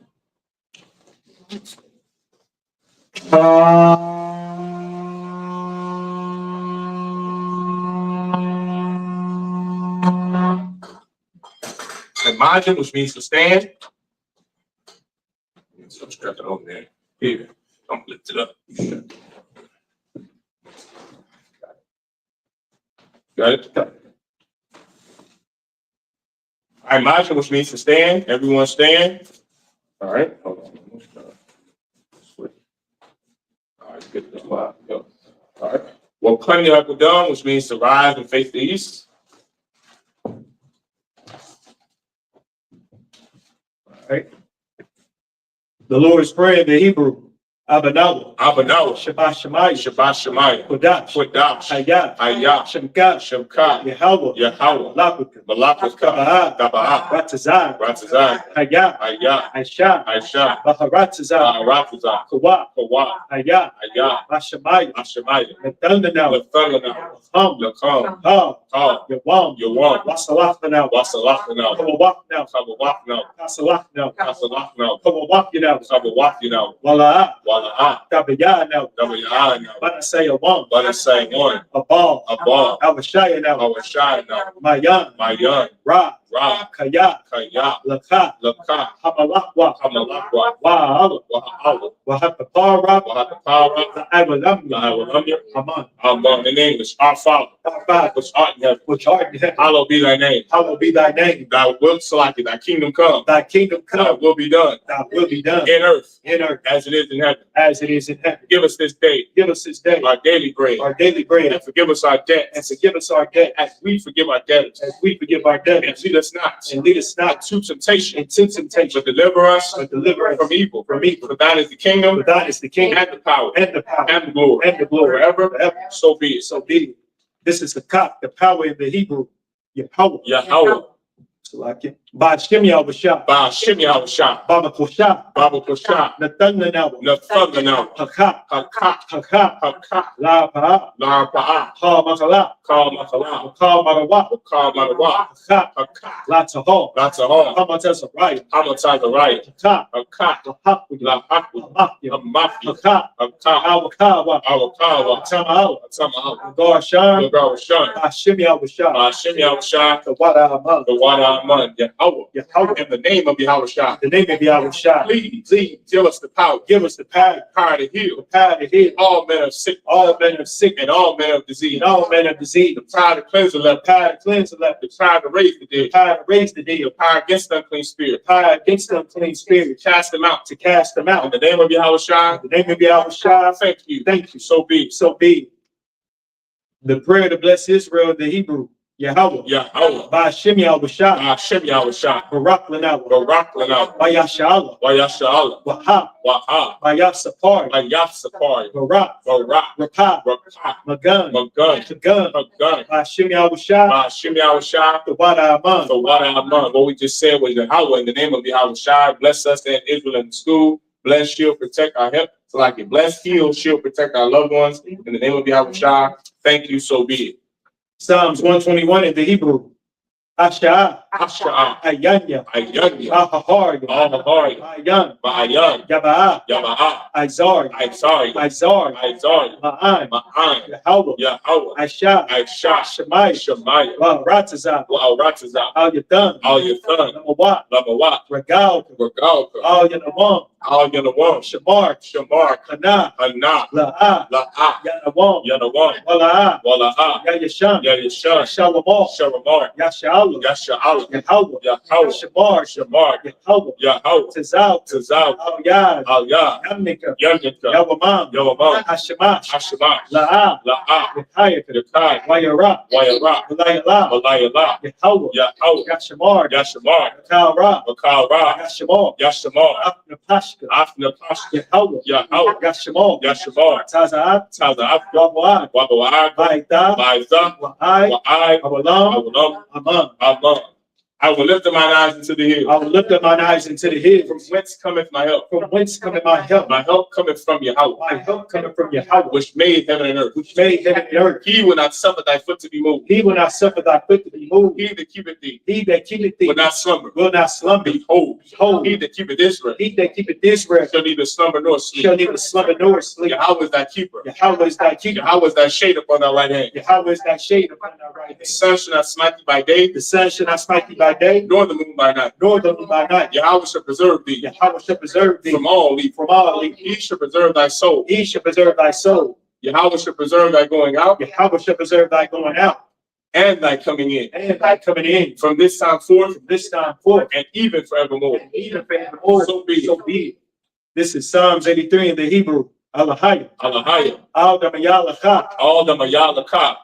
Imagine, which means to stand. So I'm strapping on there. Here, don't lift it up. Got it? I imagine, which means to stand. Everyone stand. All right. Hold on. All right, good. Wow. All right. Well, plenty of done, which means to rise and face the east. All Right. The Lord's Prayer in the Hebrew. Abanawa. Shabbat Shemaya. Shabbat Shemaya. Kodash. Kodash. Hayah. Hayah. Shemka. Shemka. Yahweh. Yahweh. Malakut. Malakut. Kabah. Kabah. Ratazah. Ratazah. Hayah. Hayah. Aisha. Aisha. Baharatazah. Ratazah. Kawa. Kawa. Hayah. Hayah. Bashamaya. Ashemaya. Lathandanao. Lathandanao. Hum. Lakam. Ha. Ka. Yawam. Yawam. Wasalafnao. Wasalafnao. Kawawaknao. Kabawaknao. Kasalafnao. Kasalafnao. Kawawaknao. Kabawaknao. Wala'a. Wala'a. Tabayano. Dabayano. But I say a one. Let us say one. A ball. Above. Avashaya now. Our shine now. Mayan. Mayan. Ra. Ra. Kaya. Kaya. Laka. Laka. Hamalakwa. Hamalakwa. Wa'ala. Wa'ala. Wahatapara. Wa'hatapara. La'awalamya. La'awalamya. Haman. Among in English, our Father, Our Father, which art in heaven, which art in heaven, hallowed be thy name. hallowed be thy name. Thy will, Salaki, thy kingdom come. Thy kingdom Thy come. will be done Thy will be done in earth in earth as it is in heaven. as it is in heaven. Give us this day Give us this day our daily bread, our daily bread, and forgive us our and debts forgive us our debt as we forgive our debtors. as we forgive our And debtors. lead us not And lead us not into temptation, into temptation, but deliver us but deliver us from evil. from evil. For thine is the kingdom, For thine is the kingdom and the power, and the power and the glory, and the glory forever. forever. So be it. So be it. This is the cock, the power in the Hebrew. Yahweh. Yahweh. Salaki. Ba'ashem Yahushua. Ba'ashem Yahushua. Baba Kosha. Baba Kosha. Nathanael. Nathanael. Haka. Haka. Haka. Haka. La Pa'a. La Pa'a. Ha Makala. Kal Makala. Kal Marawa. Kal Marawa. Haka. Haka. La Taho. La Tahor. Hamatazariah. Hamatazariah. Haka. Haka. La La Haku. Haka. Amafi. Haka. Haka. Awakawa. Awakawa. Tama'al. Tama'al. Garshan. Garshan. Ba'ashem Yahushua. Ba'ashem Yahushua. The Wada Aman. The water Aman. Yahweh. Yahweh. In the name of Yahushua. The name of Yahushua. Please give us the power. Give us the power. Power to heal. The power to heal. All men of sick. All men of sick. And all men of disease. And all men of disease. The power to cleanse the leper. The power to cleanse the leper. The power to raise the The dead. power to raise the dead. The power against the unclean spirit. The power against the unclean spirit. Cast them out. To cast them In out. the name of Yahushua. In the name of Yahushua. Thank you. Thank you. So be it. So be it. The prayer to bless Israel, the Hebrew. Yahweh. Yahweh. Ba'ashem Yahushua. Ba'ashem Yahushua. Barak Lanawa. Barak Lanaw. Bayashala. Wayashala. Waha. Waha. Bayasapar. Wayasapar. Barak. Barak. Rapah. Rakah. Magan. Magun. Tagun. Magun. Ba'ashem Yahushua. Ba'ashem Yahushua. The Wada Aman. So what what we just said was Yahweh in the name of Yahushua. Bless us and Israel in the school. Bless, shield, protect our help. So like it. Bless, heal, shield, protect our loved ones. In the name of Yahushua. Thank you. So be it. Psalms 121 in the Hebrew. Asha. Asha'a. Ayanya. Ayanya. Ahahar. Ahahar. Ayan. Ba'ayan. Yaba'a. Yaba'a. Izar. Isari. Izar. Isari. Ma'an. Ma'an. Yahweh. Yahweh. Aisha. Aisha. Shemaiah. Shemaiah. Ratazah. Wa'aratazah. Al Yathan. Al Yathan. Lamawat. Lamawat. Regal. Regalka. Al Yanawam. Al Yanawam. Shamar. Shamar. Hana. Hana. La'a. La'a. Yanawam. Yanawam. Wala'a. Wala'a. Yayashan. Yayashan. Shalamar. Sharamar. Yasha'ala. Yasha'ala. Yahweh. Yahweh. Shamar. Shamar. Yahweh. Yahweh. Tazal. Tazal. Al Yad. Al Yah. Yamnika. Yamnika. Yawamam. Yawamam. Hashemash. Hashemash. La'a. La'a. Yakayat. Yakai. Wayara. Wayara. Walayala. Walayala. Yahweh. Yahweh. Yashamar. Yashamar. Kalra. Makalra. Yashamar. Yashamar. Afnapashka. Afna Pashka. Yahweh. Yahweh. Yashamar. Yashamar. Taza'at. Taza'af. Wabwa'ad. Wabawa'ad. Baita. Baiza. Wa'ai. Wa'ai. Awalam. Awalam. Aman. Aman. I will lift up mine eyes into the hills. I will lift up mine eyes into the hills. From whence cometh my help? From whence cometh my help? My help cometh from Yahweh, My help cometh from Yahweh, which made heaven and earth. which made heaven and earth. He will not suffer thy foot to be moved. He will not suffer thy foot to be moved. He that keepeth thee He that keepeth thee will not slumber. will not slumber. Behold, Behold, he that keepeth Israel he that keepeth Israel shall neither slumber nor sleep. shall neither slumber nor sleep. Yahweh is thy keeper. Yahweh is thy keeper. Yahweh is thy shade upon thy right hand. Yahweh is thy shade upon thy right The hand. sun shall not smite thee by day, The sun shall not smite thee by day, nor the moon by night. nor the moon by night. Yahweh shall preserve thee Yahweh shall preserve thee from all evil. from all evil. He shall preserve thy soul. He shall preserve thy soul. Yahweh shall preserve thy going out Yahweh shall preserve thy going out and thy coming in. and thy coming in From this time forth from this time forth, and even forevermore. and even forevermore. So be it. So be it. This is Psalms 83 in the Hebrew. Alahaya. Alahaya. Al Damayalaka. All the Mayalaka.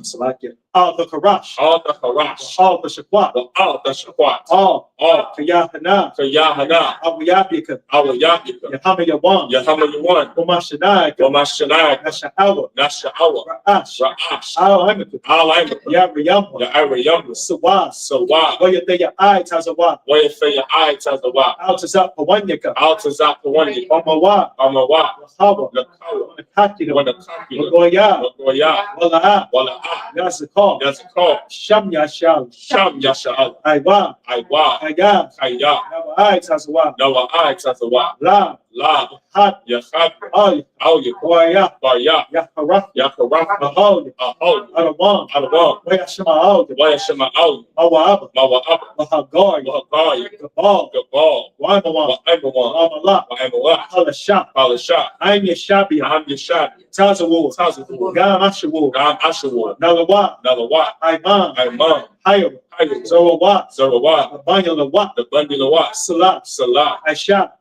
Salakia. Al the Karash. All the Harash. All the Shakwat. All the Shakwat. All All Kayahana. the Yahanna. Al Yabika. Our Yabika. Yahama Yawan. Yahama Yawan. Umashanai. Wamashanai. Nashahawa. Nashahawa. Ra'ash. Ra'ash. Al Amika. Al Amika. Yabriyamwa. Ya'arayamwa. Sawas. Sawa. Wayataya Ai Tazawa. Wayafaya I Tazawa. Al Tazap Pawanyaka. Al Tazapawani. Omawa. Amawa. Hawa. Nakawa. Nakakina. Wanakakila. Wagoya. Wagoya. Wala'a. Wala'a. Yazakal. Yazakal. Sham Yashal. Sham Yasha'al. Aiwa. Aiwa. Aya. Kaya. Ai Tazawa. Nawa I Tazawa. La. La. Hat. Yachad. Ay. Al Waya. Baya. Yaharaf. Yakaraf. Mahol. Ahol. Alawan. Alawam. Wayashama Al. Wayashama Al. Awab. Mawa'ab. Wahagoy. Wahagaya. Gabal. Gabal. Waimawan. Wa'amawan. Amala. Wa'amawah. Alashah. Palashah. I'm Yashabia. I'm Yashad. Tazawar. Tazawar. Gam Ashawar. Gam Ashawar. Nalawa. Nalawa. Aiman. Aiman. Hayab. Hayab. Zorawat. Zarawat. Abanyalawa. The Bundilawat. Salat. Salah. Aisha.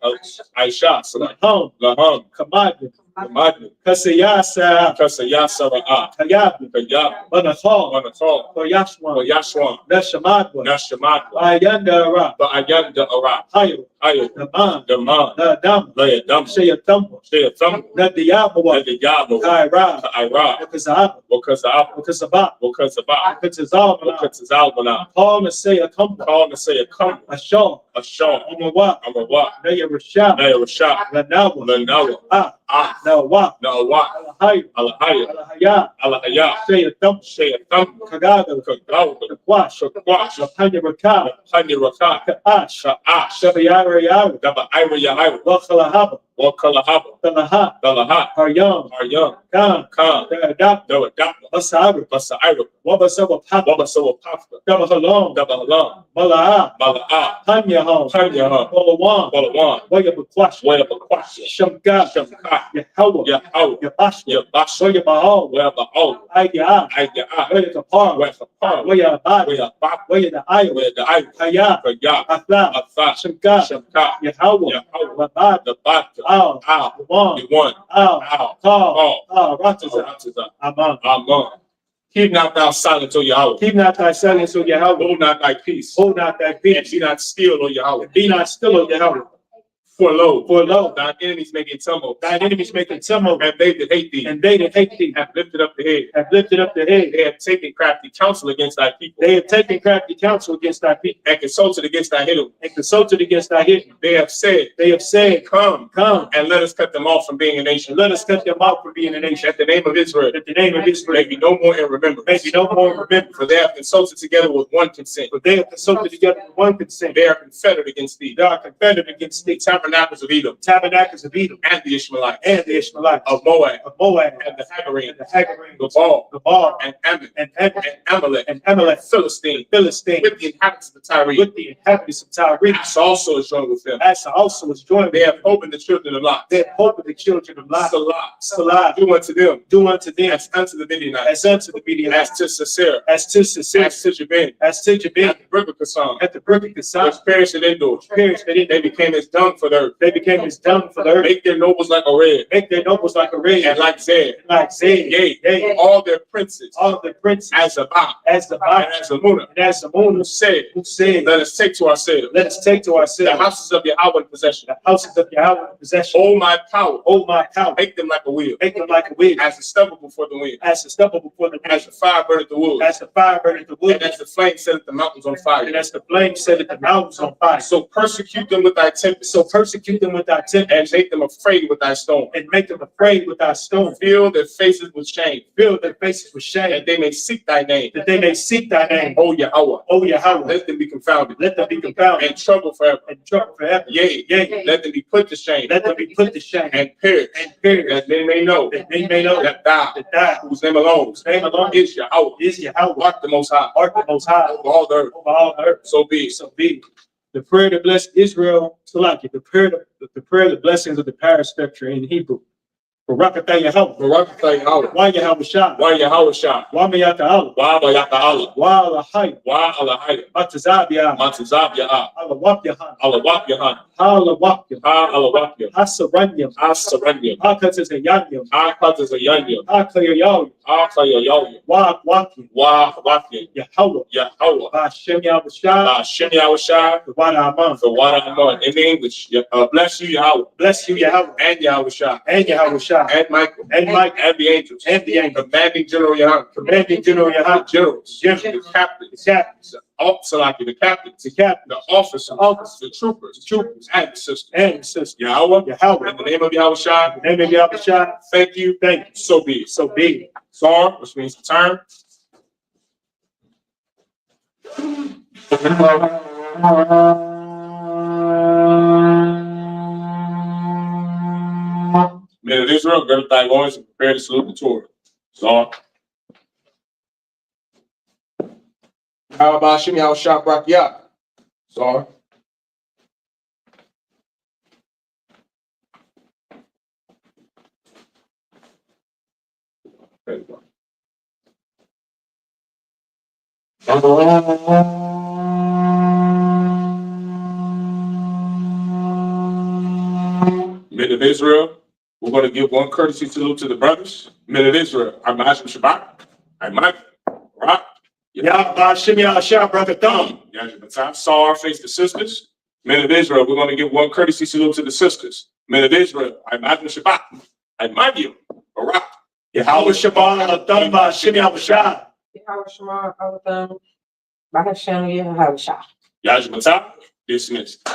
Aisha. Salah. Lahom. Laham. Kamad. the Madnu, Kasiyasa, Kasayasara, Kayabi, Kayab, Banakal, Manakal, Koyashwan, Yashwan, Neshamadwa, Nashamat, Ayanda, the Ayanda Ara, Hayo, Ayo, the Man, the Man, the Dam, Lay a Dum, Shea Tumbo, Say a Thumb, the Diabawa, the Yabo, Kaira, Ira, Kazab, because the Apple, Kazabat, because the Ba, Kazal, because it's Albana, Call and say a Tumbo, call to say a come, a Shaw, a Shaw, I'm a Wa, I'm a what, Naya Rashab, Nay a shot, Lanawa, Lanawa, Now Wa, no what, Hayo, Alahaya, Alahaya, Alahaya, Say a Tumbo, say a Thumb, Kagaga, Kagawa, Wash, Wash, Lapanya Rakab, Honey Raka, Ash, Ash, Shabiyara Yaw, Daba Ira Yahira, Wakhalahaba, Wakalahaba, Talaha, Dalaha, Haryam, are young, Khan, Khan, Adap, no Adapa, Masabra, Basa Ira, Wabasaba Papa, Wabasawa Pafka, Dabahalom, Daba Halam, Mala'a, Mala'a, Hanyahom, Hanyaha, Bolawan, Balawan, Wayabakwash, Way of a question, Shamka, Shamka, Yahawa, Yahau, Yabash, Yabash, Wayabahal, Where the all, Ayah, I get out, Wayakapar, where the part, Wayabad, where the back, Waya the Iowa, where the I, Hayah, for Yah, Atha, Atha, Shamka, Shamka, Yahawa, Yahau, Babad, the back, Al, Ow, Wan, the one, Al, Ow, Call, Paul, Rataza, Ratiza, Aman. Amen. Keep not thou silent, O Yahweh. Keep not thy silence, O Yahweh. Hold not thy peace. Hold not thy And peace. be not still, O Yahweh. Be not still, O Yahweh. For For lo, thine enemies making tumult. thine enemies making tumult, And they that hate thee and they that hate thee have lifted up the head. have lifted up their head. They have taken crafty counsel against thy people. They have taken crafty counsel against thy people, And consulted against thy hidden. and consulted against thy hidden. They have said, Come, and let us cut them off from being a nation. and let us cut them off from being a nation. That the name of Israel That the name of Israel may be no more in remembrance. may be no more remembered. For they have consulted together with one consent. For they have consulted together with one consent. They are confederate against thee. They are confederate against The the tabernacles of Edom tabernacles of Edom and the Ishmaelites and the Ishmaelites of Moab of Moab and the Hagarene, and the Hagarene, the Baal the Baal and Ammon and Ammon and Amalek and Amalek, Philistine Philistine, with the inhabitants of the Tyre. with the inhabitants of Tyre. Asa also is joined with them. Asa also was joined. They have opened the children of Lot. They have hope of the children of Lot. Salah, do unto them Do unto them as unto the Midianites, as unto the Midianites, as to Sisera, as to Sisera, as to Jabin, as to Jabin, at the brook of Kasam, at the brook of Kasam, which perished indoors. perished that They became as dung for the earth. they became as dung for the earth. Make their nobles like a red, Make their nobles like a red, and like Zed, like Zed, yea, all their princes, all the princes, as Zabah, as the and Bible, as Amunah, and as the moon, who said, who said, let us take to ourselves let us take to the ourselves houses of Yahweh in possession. the houses of Yahweh in possession. Hold my power, Hold my power, make them like a wheel, make them like a wheel, as the stubble before the wind, as the stubble before the as wind, the fire burneth the wood, as the fire burneth the wood, and as the flame setteth the mountains on fire. and as the flame setteth the mountains on fire. So persecute them with thy tempest, So persecute them with thy temper, and make them afraid with thy storm. and make them afraid with thy stone. Fill their faces with shame, Fill their faces with shame, that they may seek thy name. that they may seek thy name. O Yahweh, O Yahweh, let them be confounded let them be confounded and troubled forever. and troubled forever. Yea, Yea, let them be put to shame let them be put to shame and perish, and perish, that they may know that they may know that thou, that thou, whose name alone whose name alone is Yahweh, is Yahweh, art the most high art the most high over all the earth. over all the earth. So be it. So be it. The prayer to bless Israel, Salaki, the prayer, the blessings of the parish structure in Hebrew. Barakatah Yahweh, Barakatah Yahweh, Wa Yahweh Shah, Wa Yahweh Shah, Wa Meyata Allah, Wa Bayata Allah, Wa Alahai, Wa Alahaya, Matazab Yah, Matazab Yah, Allah Wap Yahan, Alawap Yahan, Allah Wap Yah, Ha Alawap Yah, Hasaranyam, Asaranyam, Hakatas a Yanyam, Ha Katas a Yanyam, Hakayayaw, Ha Kayayawyam, Wa Wakim, Wa Wakyam, Yahweh, Yahweh, Hashem Yahweh Shah, Shem Yahweh Shah, the Wada Aman. the water I'm on. In English, bless you, Yahweh, Bless you, Yahweh, and Yahweh Shah, and Yahweh Shah, and Michael, and Mike, and the angels, and the angels, commanding General Yahanna, commanding General the Yahanna, generals, Generals, the captains, the captains, the captains, the captains, the officers, the troopers, and the sisters. and the sisters. Yahweh, Yahweh, in the name of Yahweh Shah, in the name of Yahweh Shah, thank you, thank you. so be it. So be it. Sar, which means return. Men of Israel, gird up thy loins and prepare to salute the Torah. Sar. How about Shem Yahweh Shah Brak Yah? Sar. Men of Israel, We're going to give one courtesy salute to the brothers. Men of Israel, I.S.U.P.K. Shabbat. Rock. Brother Thumb. Saw our face the sisters. Men of Israel, we're going to give one courtesy salute to the sisters. Men of Israel, I.S.U.P.K. Shabbat. Rock. Yahweh Shabbat, Thumb, Shimmy Shah. Yahweh Shema, Avatham, Bahashem, Yahweh Shah. Yahanna, dismissed.